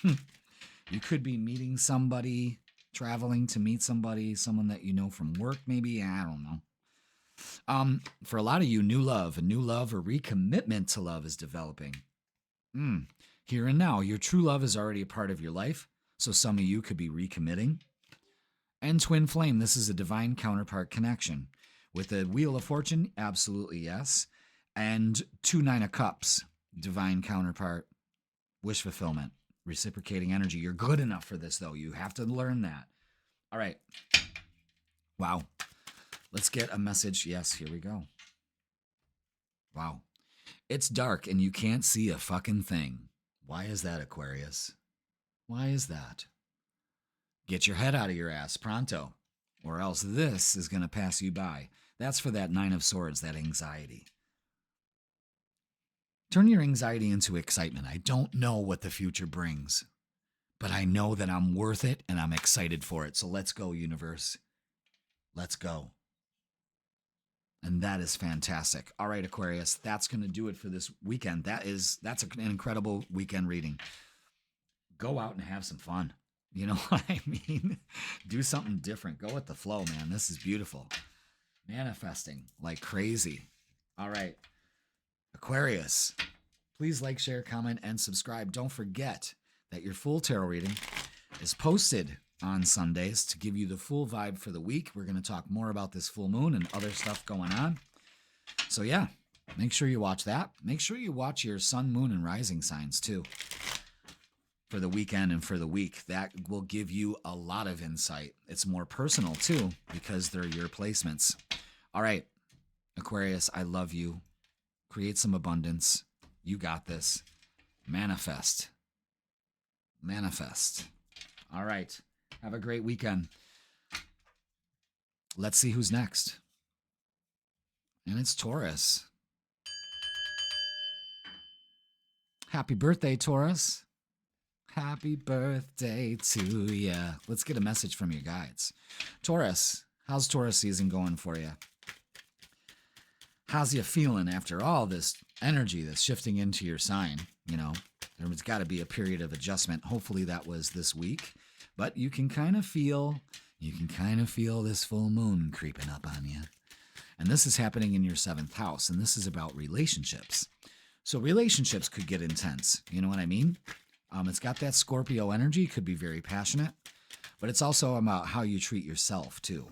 You could be meeting somebody, traveling to meet somebody, someone that you know from work maybe. I don't know. For a lot of you, a new love or recommitment to love is developing. Here and now, your true love is already a part of your life, so some of you could be recommitting. And twin flame, this is a divine counterpart connection. With the Wheel of Fortune, absolutely yes. And 2 9 of Cups, divine counterpart, wish fulfillment, reciprocating energy. You're good enough for this, though. You have to learn that. All right. Wow. Let's get a message. Yes, here we go. Wow. It's dark and you can't see a fucking thing. Why is that, Aquarius? Why is that? Get your head out of your ass pronto, or else this is going to pass you by. That's for that 9 of Swords, that anxiety. Turn your anxiety into excitement. I don't know what the future brings, but I know that I'm worth it and I'm excited for it. So let's go, universe. Let's go. And that is fantastic. All right, Aquarius, that's going to do it for this weekend. That's an incredible weekend reading. Go out and have some fun. You know what I mean? Do something different. Go with the flow, man. This is beautiful. Manifesting like crazy. All right. Aquarius, please like, share, comment, and subscribe. Don't forget that your full tarot reading is posted on Sundays to give you the full vibe for the week. We're going to talk more about this full moon and other stuff going on. So yeah, make sure you watch that. Make sure you watch your sun, moon, and rising signs too for the weekend and for the week. That will give you a lot of insight. It's more personal too because they're your placements. All right, Aquarius, I love you. Create some abundance. You got this. Manifest. Manifest. All right. Have a great weekend. Let's see who's next. And it's Taurus. Happy birthday, Taurus. Happy birthday to ya. Let's get a message from your guides. Taurus, how's Taurus season going for you? How's you feeling after all this energy that's shifting into your sign? You know, there's got to be a period of adjustment. Hopefully that was this week. But you can kind of feel this full moon creeping up on you. And this is happening in your 7th house. And this is about relationships. So relationships could get intense. You know what I mean? It's got that Scorpio energy. Could be very passionate. But it's also about how you treat yourself, too.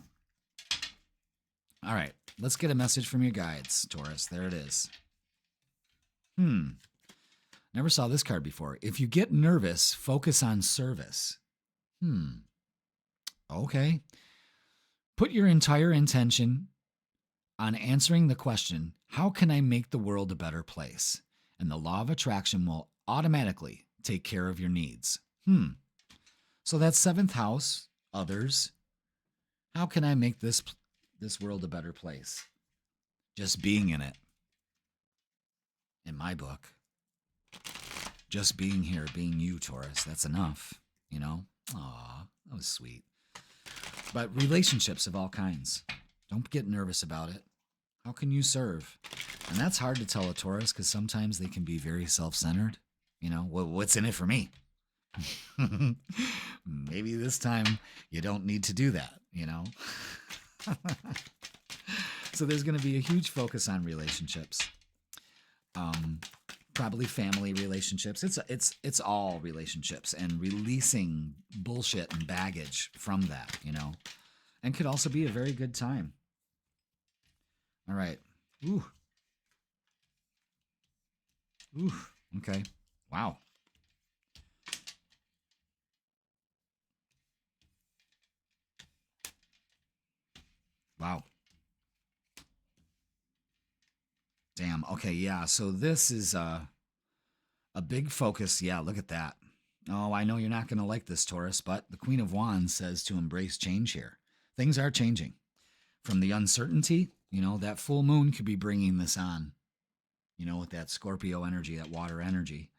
All right. Let's get a message from your guides, Taurus. There it is. Never saw this card before. If you get nervous, focus on service. Okay. Put your entire intention on answering the question, how can I make the world a better place? And the law of attraction will automatically take care of your needs. So that's 7th house, others. How can I make this world a better place? Just being in it. In my book. Just being here, being you, Taurus, that's enough, you know? Aw, that was sweet. But relationships of all kinds. Don't get nervous about it. How can you serve? And that's hard to tell a Taurus because sometimes they can be very self-centered. You know, well, what's in it for me? Maybe this time you don't need to do that, you know? So there's going to be a huge focus on relationships. Probably family relationships. It's all relationships and releasing bullshit and baggage from that, you know? And could also be a very good time. All right. Ooh. Ooh. Okay. Wow. Wow. Damn. Okay. Yeah. So this is a big focus. Yeah. Look at that. Oh, I know you're not going to like this, Taurus, but the Queen of Wands says to embrace change here. Things are changing. From the uncertainty, you know, that full moon could be bringing this on, you know, with that Scorpio energy, that water energy.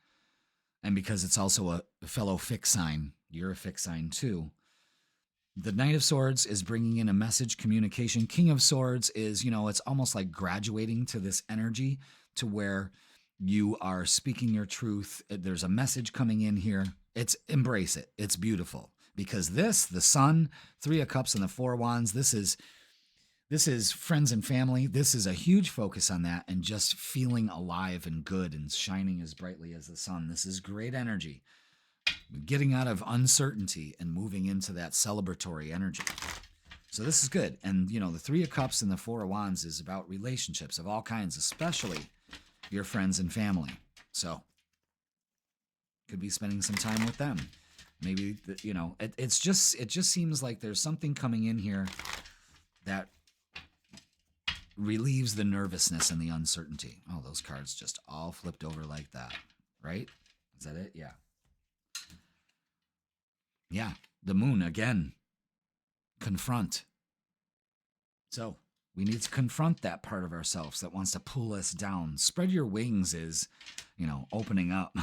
And because it's also a fellow fixed sign, you're a fixed sign too. The Knight of Swords is bringing in a message communication. King of Swords is, you know, it's almost like graduating to this energy to where you are speaking your truth. There's a message coming in here. It's embrace it. It's beautiful because this, the Sun, Three of Cups and the Four of Wands, this is friends and family. This is a huge focus on that and just feeling alive and good and shining as brightly as the sun. This is great energy. Getting out of uncertainty and moving into that celebratory energy. So this is good. And, you know, the Three of Cups and the Four of Wands is about relationships of all kinds, especially your friends and family. So could be spending some time with them. Maybe, you know, it just seems like there's something coming in here that relieves the nervousness and the uncertainty. Oh, those cards just all flipped over like that, right? Is that it? Yeah. Yeah, the moon again. Confront. So we need to confront that part of ourselves that wants to pull us down. Spread your wings is, you know, opening up,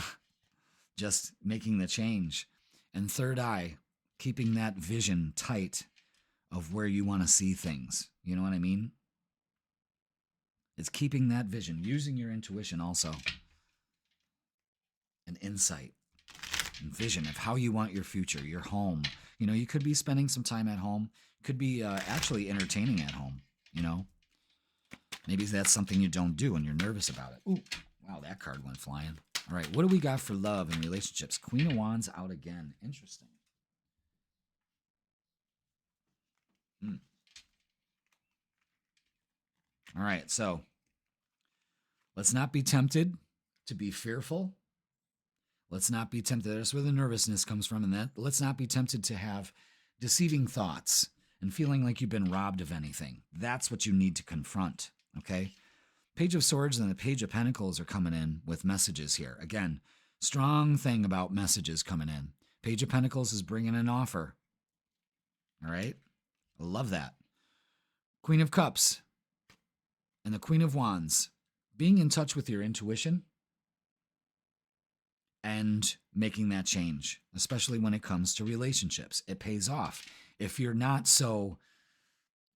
just making the change. And third eye, keeping that vision tight of where you want to see things. You know what I mean? It's keeping that vision, using your intuition also, and insight. Vision of how you want your future, your home. You know, you could be spending some time at home. Could be actually entertaining at home, you know. Maybe that's something you don't do and you're nervous about it. Ooh, wow, that card went flying. All right, what do we got for love and relationships? Queen of Wands out again. Interesting. All right, so let's not be tempted to be fearful. Let's not be tempted. That's where the nervousness comes from. And that let's not be tempted to have deceiving thoughts and feeling like you've been robbed of anything. That's what you need to confront, okay? Page of Swords and the Page of Pentacles are coming in with messages here. Again, strong thing about messages coming in. Page of Pentacles is bringing an offer, all right? I love that. Queen of Cups and the Queen of Wands, being in touch with your intuition and making that change, especially when it comes to relationships. It pays off. If you're not so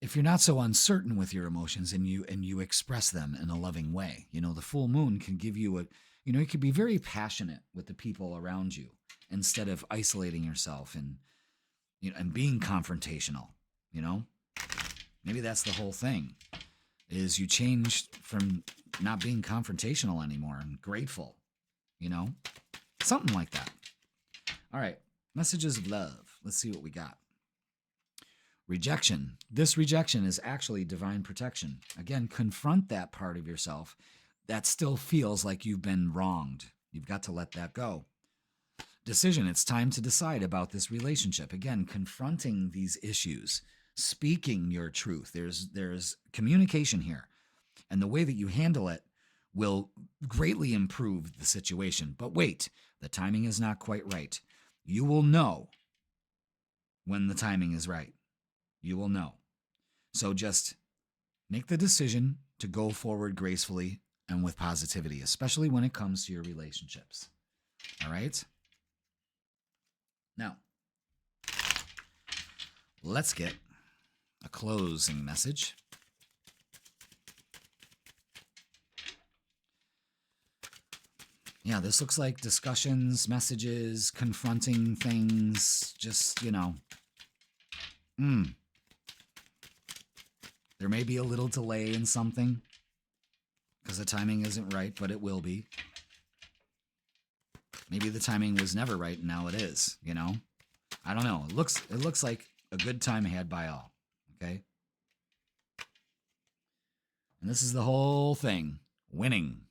uncertain with your emotions and you express them in a loving way, you know, the full moon can give you you can be very passionate with the people around you instead of isolating yourself and, you know, and being confrontational, you know. Maybe that's the whole thing, is you changed from not being confrontational anymore and grateful, you know. Something like that. All right. Messages of love. Let's see what we got. Rejection. This rejection is actually divine protection. Again, confront that part of yourself that still feels like you've been wronged. You've got to let that go. Decision. It's time to decide about this relationship. Again, confronting these issues, speaking your truth. There's communication here. And the way that you handle it will greatly improve the situation. But wait, the timing is not quite right. You will know when the timing is right. You will know. So just make the decision to go forward gracefully and with positivity, especially when it comes to your relationships. All right? Now, let's get a closing message. Yeah, this looks like discussions, messages, confronting things, just, you know. There may be a little delay in something because the timing isn't right, but it will be. Maybe the timing was never right and now it is, you know? I don't know. It looks like a good time had by all, okay? And this is the whole thing. Winning.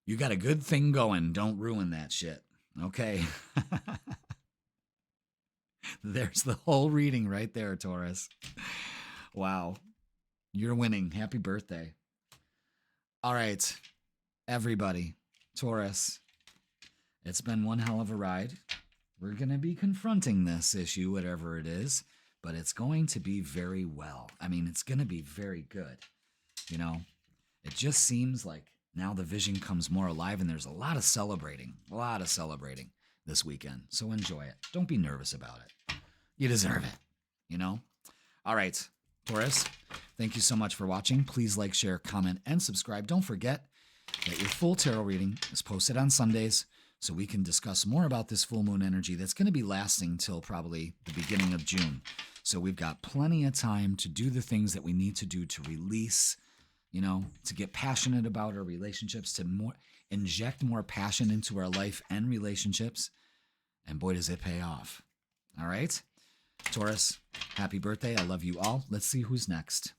You got a good thing going. Don't ruin that shit. Okay. There's the whole reading right there, Taurus. Wow. You're winning. Happy birthday. All right. Everybody. Taurus. It's been one hell of a ride. We're going to be confronting this issue, whatever it is, but it's going to be very well. I mean, it's going to be very good. You know, it just seems like now the vision comes more alive and there's a lot of celebrating this weekend. So enjoy it. Don't be nervous about it. You deserve it, you know? All right, Taurus, thank you so much for watching. Please like, share, comment, and subscribe. Don't forget that your full tarot reading is posted on Sundays so we can discuss more about this full moon energy that's going to be lasting till probably the beginning of June. So we've got plenty of time to do the things that we need to do to release, you know, to get passionate about our relationships, to inject more passion into our life and relationships. And boy, does it pay off. All right? Taurus, happy birthday. I love you all. Let's see who's next.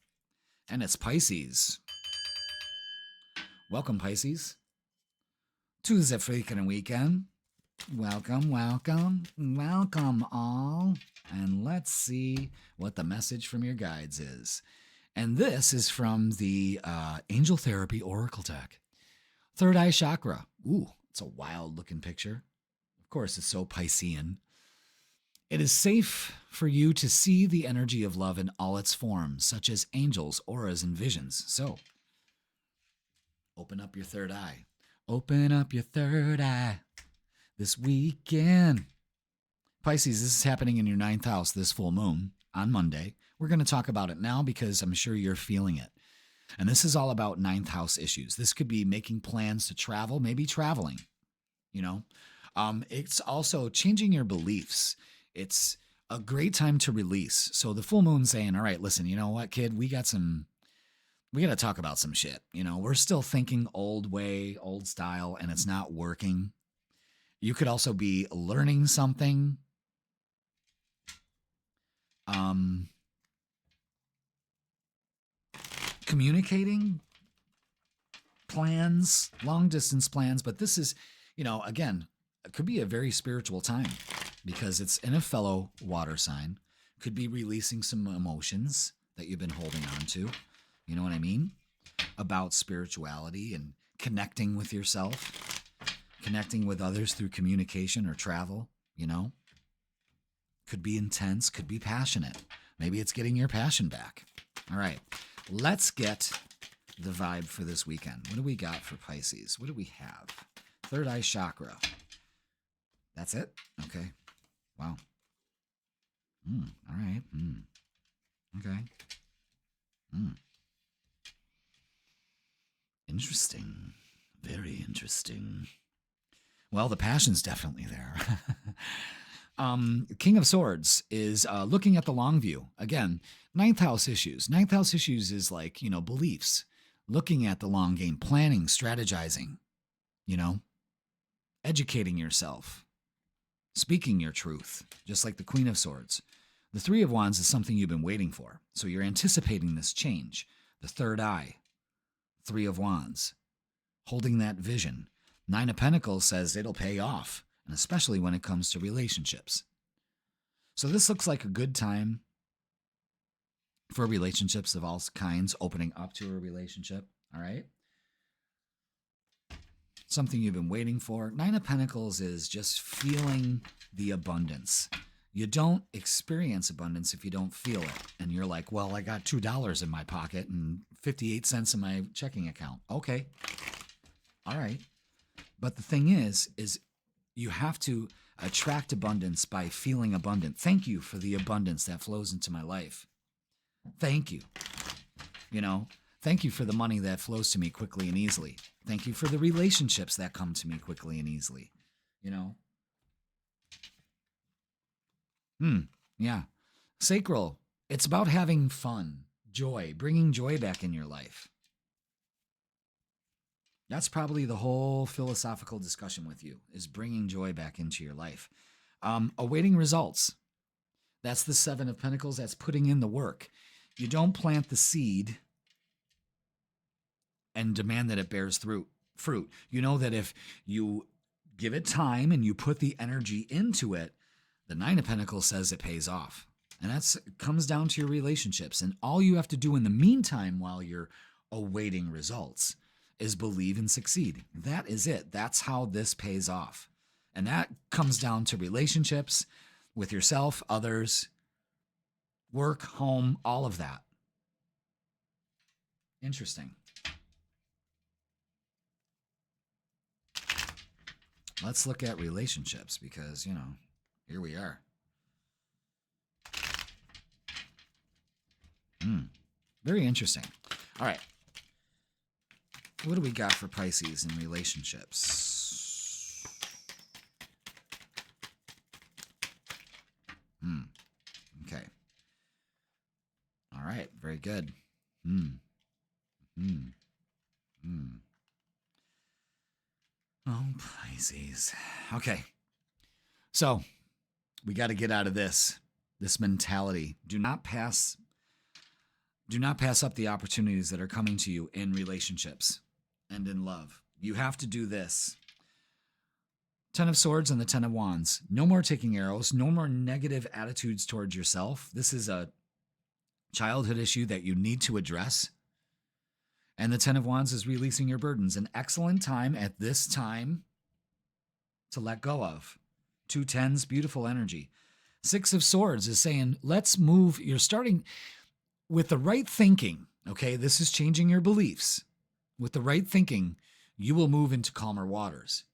And it's Pisces. Welcome, Pisces, to the Freakin Weekend. Welcome, welcome, welcome all. And let's see what the message from your guides is. And this is from the Angel Therapy Oracle deck. Third eye chakra. Ooh, it's a wild looking picture. Of course, it's so Piscean. It is safe for you to see the energy of love in all its forms, such as angels, auras, and visions. So, open up your third eye. Open up your third eye this weekend. Pisces, this is happening in your 9th house this full moon on Monday. We're going to talk about it now because I'm sure you're feeling it. And this is all about 9th house issues. This could be making plans to travel, maybe traveling, you know. It's also changing your beliefs. It's a great time to release. So the full moon saying, all right, listen, you know what, kid, we got to talk about some shit. You know, we're still thinking old way, old style, and it's not working. You could also be learning something. Communicating plans, long distance plans. But this is, you know, again, it could be a very spiritual time because it's in a fellow water sign. Could be releasing some emotions that you've been holding on to. You know what I mean? About spirituality and connecting with yourself, connecting with others through communication or travel, you know? Could be intense, could be passionate. Maybe it's getting your passion back. All right, let's get the vibe for this weekend. What do we got for Pisces? What do we have? Third eye chakra. That's it? Okay. Wow. All right. Okay. Interesting. Very interesting. Well, the passion's definitely there. King of Swords is looking at the long view. Again, 9th house issues. 9th house issues is like, you know, beliefs. Looking at the long game, planning, strategizing, you know, educating yourself, speaking your truth, just like the Queen of Swords. The Three of Wands is something you've been waiting for. So you're anticipating this change. The third eye, Three of Wands, holding that vision. 9 of Pentacles says it'll pay off, and especially when it comes to relationships. So this looks like a good time for relationships of all kinds, opening up to a relationship, all right? Something you've been waiting for. 9 of Pentacles is just feeling the abundance. You don't experience abundance if you don't feel it. And you're like, well, I got $2 in my pocket and 58 cents in my checking account. Okay. All right. But the thing is you have to attract abundance by feeling abundant. Thank you for the abundance that flows into my life. Thank you. Thank you for the money that flows to me quickly and easily. Thank you for the relationships that come to me quickly and easily. Yeah. Sacral, it's about having fun, joy, bringing joy back in your life. That's probably the whole philosophical discussion with you, is bringing joy back into your life. Awaiting results. That's the Seven of Pentacles. That's putting in the work. You don't plant the seed and demand that it bears fruit. You know that if you give it time and you put the energy into it, the Nine of Pentacles says it pays off. And that comes down to your relationships. And all you have to do in the meantime while you're awaiting results is believe and succeed. That is it. That's how this pays off. And that comes down to relationships with yourself, others, work, home, all of that. Interesting. Let's look at relationships because, here we are. Very interesting. All right. What do we got for Pisces in relationships? Okay. All right. Very good. Oh, Pisces. Okay. So we got to get out of this mentality. Do not pass up the opportunities that are coming to you in relationships and in love. You have to do this. Ten of Swords and the Ten of Wands. No more taking arrows. No more negative attitudes towards yourself. This is a childhood issue that you need to address. And the Ten of Wands is releasing your burdens. An excellent time at this time to let go of. 2 tens, beautiful energy. 6 of Swords is saying, let's move. You're starting with the right thinking. Okay, this is changing your beliefs. With the right thinking, you will move into calmer waters.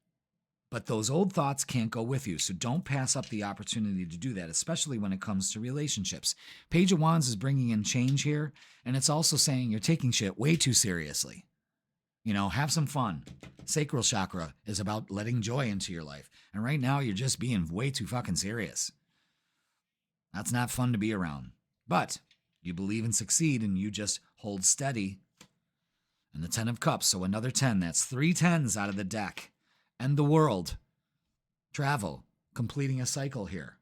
But those old thoughts can't go with you, so don't pass up the opportunity to do that, especially when it comes to relationships. Page of Wands is bringing in change here, and it's also saying you're taking shit way too seriously. Have some fun. Sacral chakra is about letting joy into your life, and right now you're just being way too fucking serious. That's not fun to be around. But you believe and succeed, and you just hold steady. And the 10 of Cups, so another 10. That's 3 tens out of the deck. And the world. Travel. Completing a cycle here.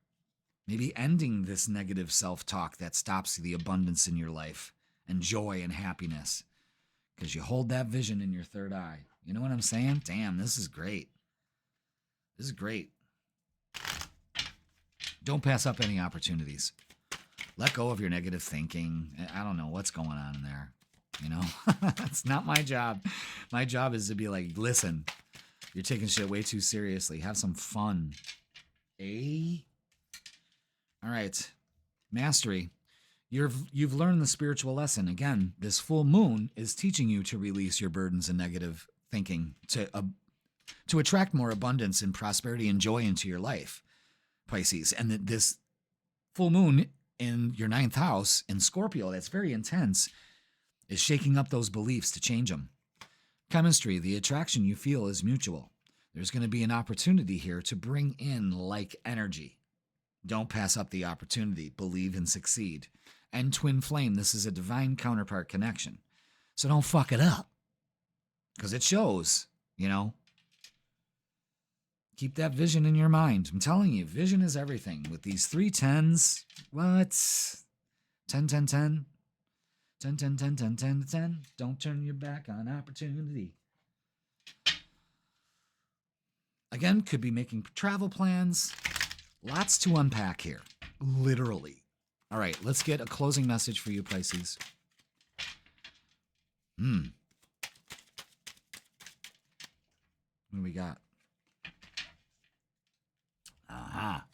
Maybe ending this negative self-talk that stops the abundance in your life and joy and happiness. Because you hold that vision in your third eye. You know what I'm saying? Damn, this is great. This is great. Don't pass up any opportunities. Let go of your negative thinking. I don't know what's going on in there. It's not my job. My job is to be like, listen, you're taking shit way too seriously. Have some fun. All right. Mastery. You've learned the spiritual lesson. Again, this full moon is teaching you to release your burdens and negative thinking to attract more abundance and prosperity and joy into your life, Pisces. And this full moon in your 9th house in Scorpio, that's very intense, is shaking up those beliefs to change them. Chemistry, the attraction you feel is mutual. There's going to be an opportunity here to bring in like energy. Don't pass up the opportunity. Believe and succeed. And twin flame, this is a divine counterpart connection. So don't fuck it up. Because it shows, Keep that vision in your mind. I'm telling you, vision is everything. With these 3 tens, what? 10, 10, 10. 10, 10, 10, 10, 10, 10. Don't turn your back on opportunity. Again, could be making travel plans. Lots to unpack here. Literally. All right, let's get a closing message for you, Pisces. What do we got? Aha.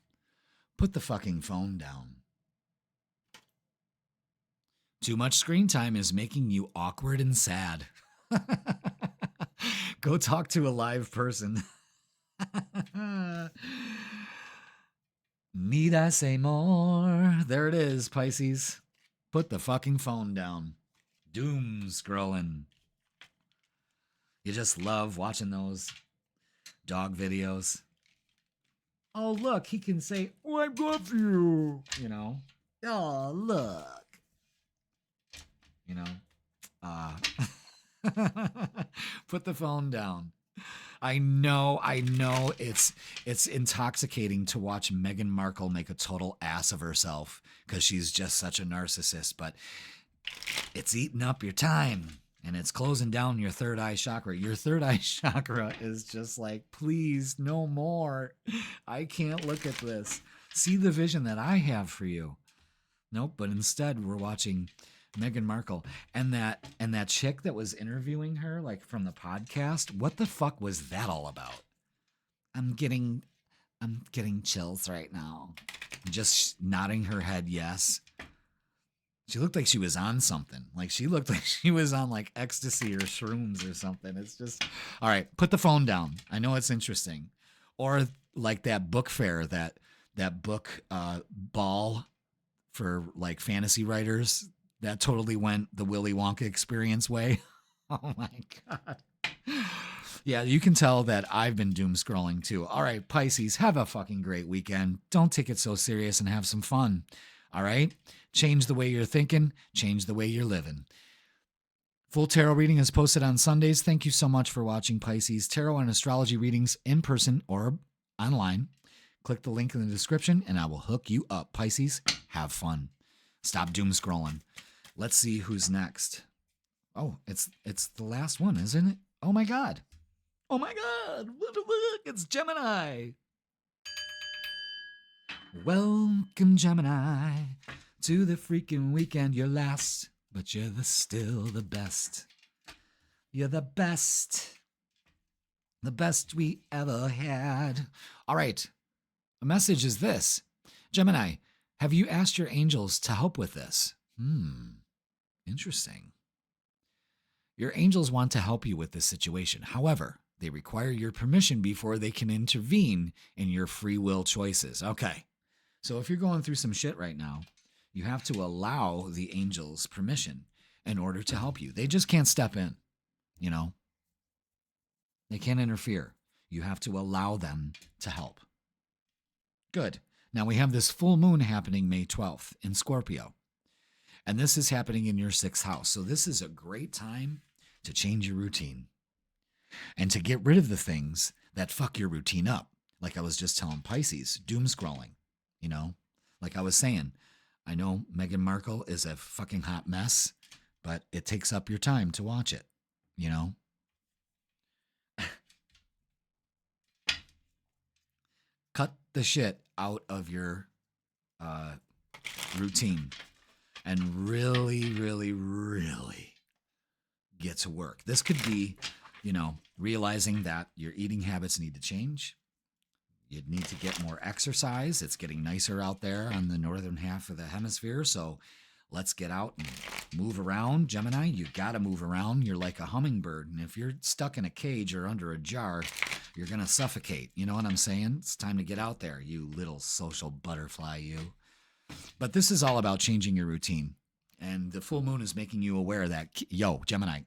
Put the fucking phone down. Too much screen time is making you awkward and sad. Go talk to a live person. Need I say more? There it is, Pisces. Put the fucking phone down. Doom scrolling. You just love watching those dog videos. Oh, look, he can say, oh, I love you. You know? Oh, look. You know? Put the phone down. I know it's intoxicating to watch Meghan Markle make a total ass of herself because she's just such a narcissist, but it's eating up your time and it's closing down your third eye chakra. Your third eye chakra is just like, please, no more. I can't look at this. See the vision that I have for you. Nope, but instead we're watching Meghan Markle and that chick that was interviewing her, like from the podcast. What the fuck was that all about? I'm getting chills right now. Just nodding her head yes. She looked like she was on something. Like she looked like she was on like ecstasy or shrooms or something. It's just, all right, put the phone down. I know it's interesting. Or like that book fair, that book ball for like fantasy writers. That totally went the Willy Wonka experience way. Oh my God. Yeah, you can tell that I've been doom scrolling too. All right, Pisces, have a fucking great weekend. Don't take it so serious and have some fun. All right? Change the way you're thinking, change the way you're living. Full tarot reading is posted on Sundays. Thank you so much for watching Pisces tarot and astrology readings in person or online. Click the link in the description and I will hook you up. Pisces, have fun. Stop doom scrolling. Let's see who's next. Oh, it's the last one, isn't it? Oh my God. Oh my God. Look, it's Gemini. Welcome, Gemini, to the freaking weekend. You're last, but you're still the best. You're the best. The best we ever had. All right. A message is this. Gemini, have you asked your angels to help with this? Interesting. Your angels want to help you with this situation. However, they require your permission before they can intervene in your free will choices. Okay. So if you're going through some shit right now, you have to allow the angels permission in order to help you. They just can't step in, you know? They can't interfere. You have to allow them to help. Good. Now we have this full moon happening May 12th in Scorpio. And this is happening in your 6th house. So this is a great time to change your routine and to get rid of the things that fuck your routine up. Like I was just telling Pisces, doom scrolling, you know, like I was saying, I know Meghan Markle is a fucking hot mess, but it takes up your time to watch it, you know? Cut the shit out of your routine and really, really, really get to work. This could be, you know, realizing that your eating habits need to change. You need to get more exercise. It's getting nicer out there on the northern half of the hemisphere. So let's get out and move around. Gemini, you got to move around. You're like a hummingbird. And if you're stuck in a cage or under a jar, you're going to suffocate. You know what I'm saying? It's time to get out there, you little social butterfly, you. But this is all about changing your routine. And the full moon is making you aware that, yo, Gemini,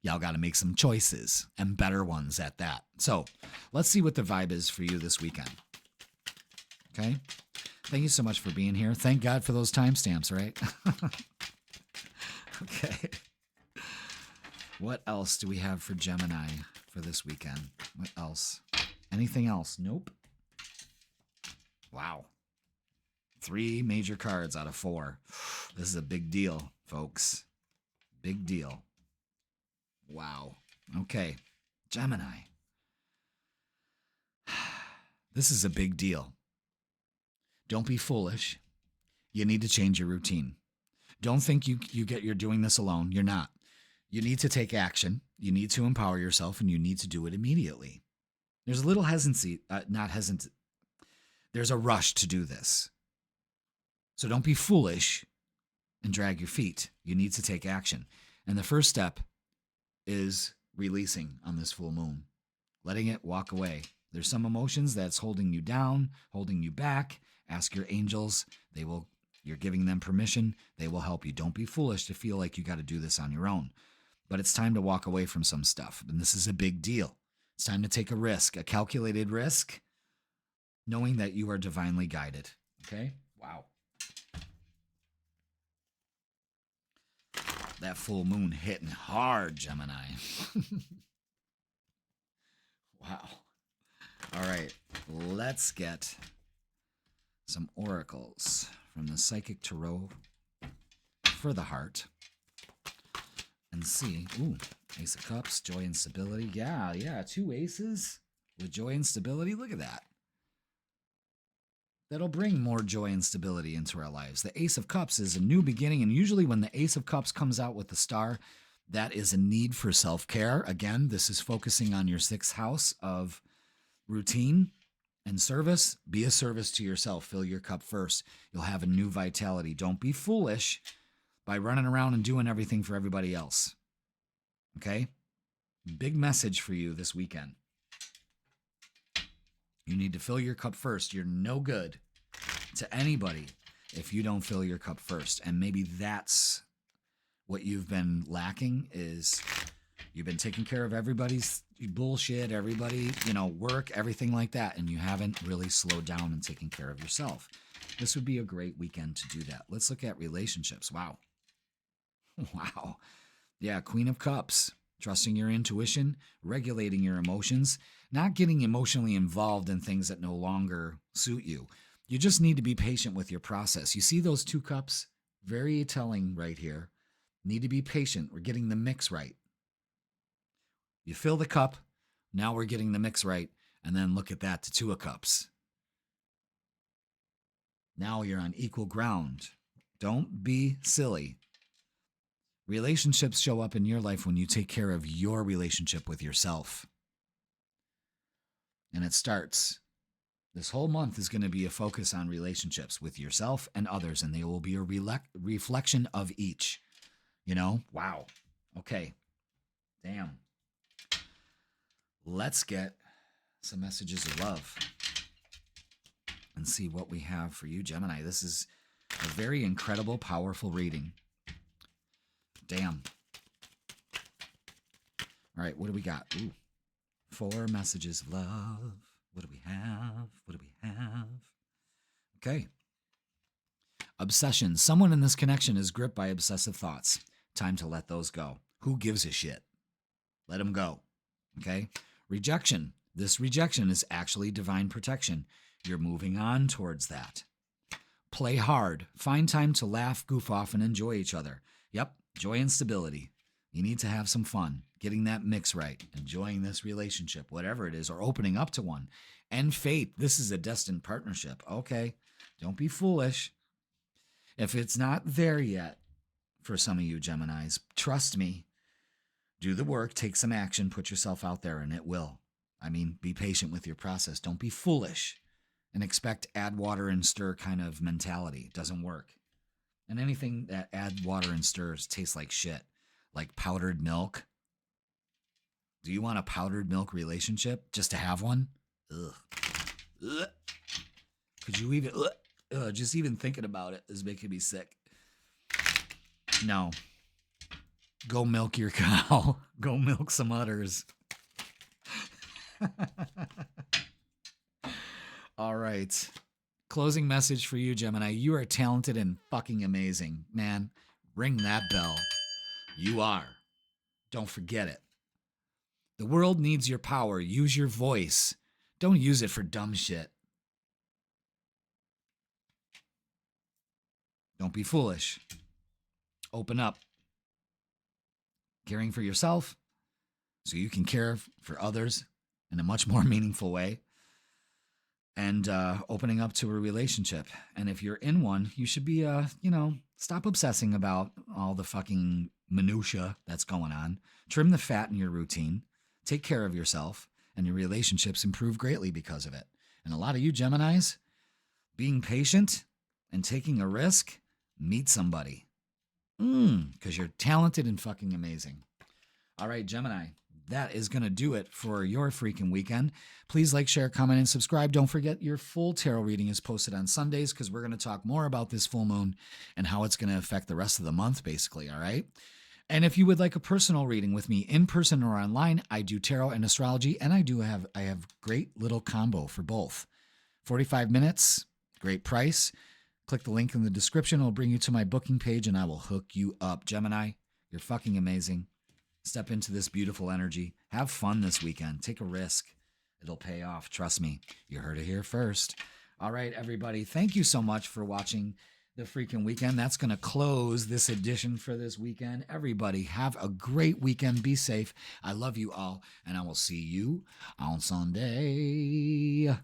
y'all got to make some choices and better ones at that. So let's see what the vibe is for you this weekend. Okay? Thank you so much for being here. Thank God for those timestamps, right? Okay. What else do we have for Gemini for this weekend? What else? Anything else? Nope. Wow. 3 major cards out of 4. This is a big deal, folks. Big deal. Wow. Okay. Gemini. This is a big deal. Don't be foolish. You need to change your routine. Don't think you're doing this alone. You're not. You need to take action. You need to empower yourself, and you need to do it immediately. There's a little hesitancy, there's a rush to do this. So don't be foolish and drag your feet. You need to take action. And the first step is releasing on this full moon, letting it walk away. There's some emotions that's holding you down, holding you back. Ask your angels. You're giving them permission. They will help you. Don't be foolish to feel like you got to do this on your own. But it's time to walk away from some stuff. And this is a big deal. It's time to take a risk, a calculated risk, knowing that you are divinely guided. Okay? Wow. That full moon hitting hard, Gemini. Wow. All right. Let's get some oracles from the Psychic Tarot for the heart. And see. Ooh, Ace of Cups, joy and stability. Yeah. 2 aces with joy and stability. Look at that. That'll bring more joy and stability into our lives. The Ace of Cups is a new beginning, and usually when the Ace of Cups comes out with the star, that is a need for self-care. Again, this is focusing on your 6th house of routine and service. Be a service to yourself. Fill your cup first. You'll have a new vitality. Don't be foolish by running around and doing everything for everybody else. Okay? Big message for you this weekend. You need to fill your cup first. You're no good to anybody if you don't fill your cup first. And maybe that's what you've been lacking, is you've been taking care of everybody's bullshit, everybody, work, everything like that. And you haven't really slowed down and taken care of yourself. This would be a great weekend to do that. Let's look at relationships. Wow. Wow. Yeah, Queen of Cups. Trusting your intuition, regulating your emotions, not getting emotionally involved in things that no longer suit you. You just need to be patient with your process. You see those 2 cups? Very telling right here. Need to be patient. We're getting the mix right. You fill the cup. Now we're getting the mix right. And then look at that, the 2 of Cups. Now you're on equal ground. Don't be silly. Relationships show up in your life when you take care of your relationship with yourself. And it starts. This whole month is going to be a focus on relationships with yourself and others, and they will be a reflection of each. Wow. Okay. Damn. Let's get some messages of love and see what we have for you, Gemini. This is a very incredible, powerful reading. Damn. All right, what do we got? Ooh, 4 messages of love. What do we have? What do we have? Okay. Obsession. Someone in this connection is gripped by obsessive thoughts. Time to let those go. Who gives a shit? Let them go. Okay? Rejection. This rejection is actually divine protection. You're moving on towards that. Play hard. Find time to laugh, goof off, and enjoy each other. Yep. Joy and stability. You need to have some fun, getting that mix right, enjoying this relationship, whatever it is, or opening up to one. And fate. This is a destined partnership. Okay. Don't be foolish. If it's not there yet for some of you Geminis, trust me. Do the work, take some action, put yourself out there, and it will. Be patient with your process. Don't be foolish and expect add water and stir kind of mentality. It doesn't work. And anything that add water and stirs tastes like shit, like powdered milk. Do you want a powdered milk relationship just to have one? Ugh. Ugh. Could you even, just even thinking about it is making me sick. No. Go milk your cow. Go milk some udders. All right. Closing message for you, Gemini. You are talented and fucking amazing. Man, ring that bell. You are. Don't forget it. The world needs your power. Use your voice. Don't use it for dumb shit. Don't be foolish. Open up. Caring for yourself so you can care for others in a much more meaningful way. And opening up to a relationship. And if you're in one, you should be, stop obsessing about all the fucking minutia that's going on. Trim the fat in your routine. Take care of yourself. And your relationships improve greatly because of it. And a lot of you Geminis, being patient and taking a risk, meet somebody. Because you're talented and fucking amazing. All right, Gemini, that is going to do it for your freaking weekend. Please like, share, comment, and subscribe. Don't forget your full tarot reading is posted on Sundays because we're going to talk more about this full moon and how it's going to affect the rest of the month, basically, all right? And if you would like a personal reading with me in person or online, I do tarot and astrology, and I have great little combo for both. 45 minutes, great price. Click the link in the description. It'll bring you to my booking page, and I will hook you up. Gemini, you're fucking amazing. Step into this beautiful energy. Have fun this weekend. Take a risk. It'll pay off. Trust me. You heard it here first. All right, everybody. Thank you so much for watching the freaking weekend. That's going to close this edition for this weekend. Everybody, have a great weekend. Be safe. I love you all, and I will see you on Sunday.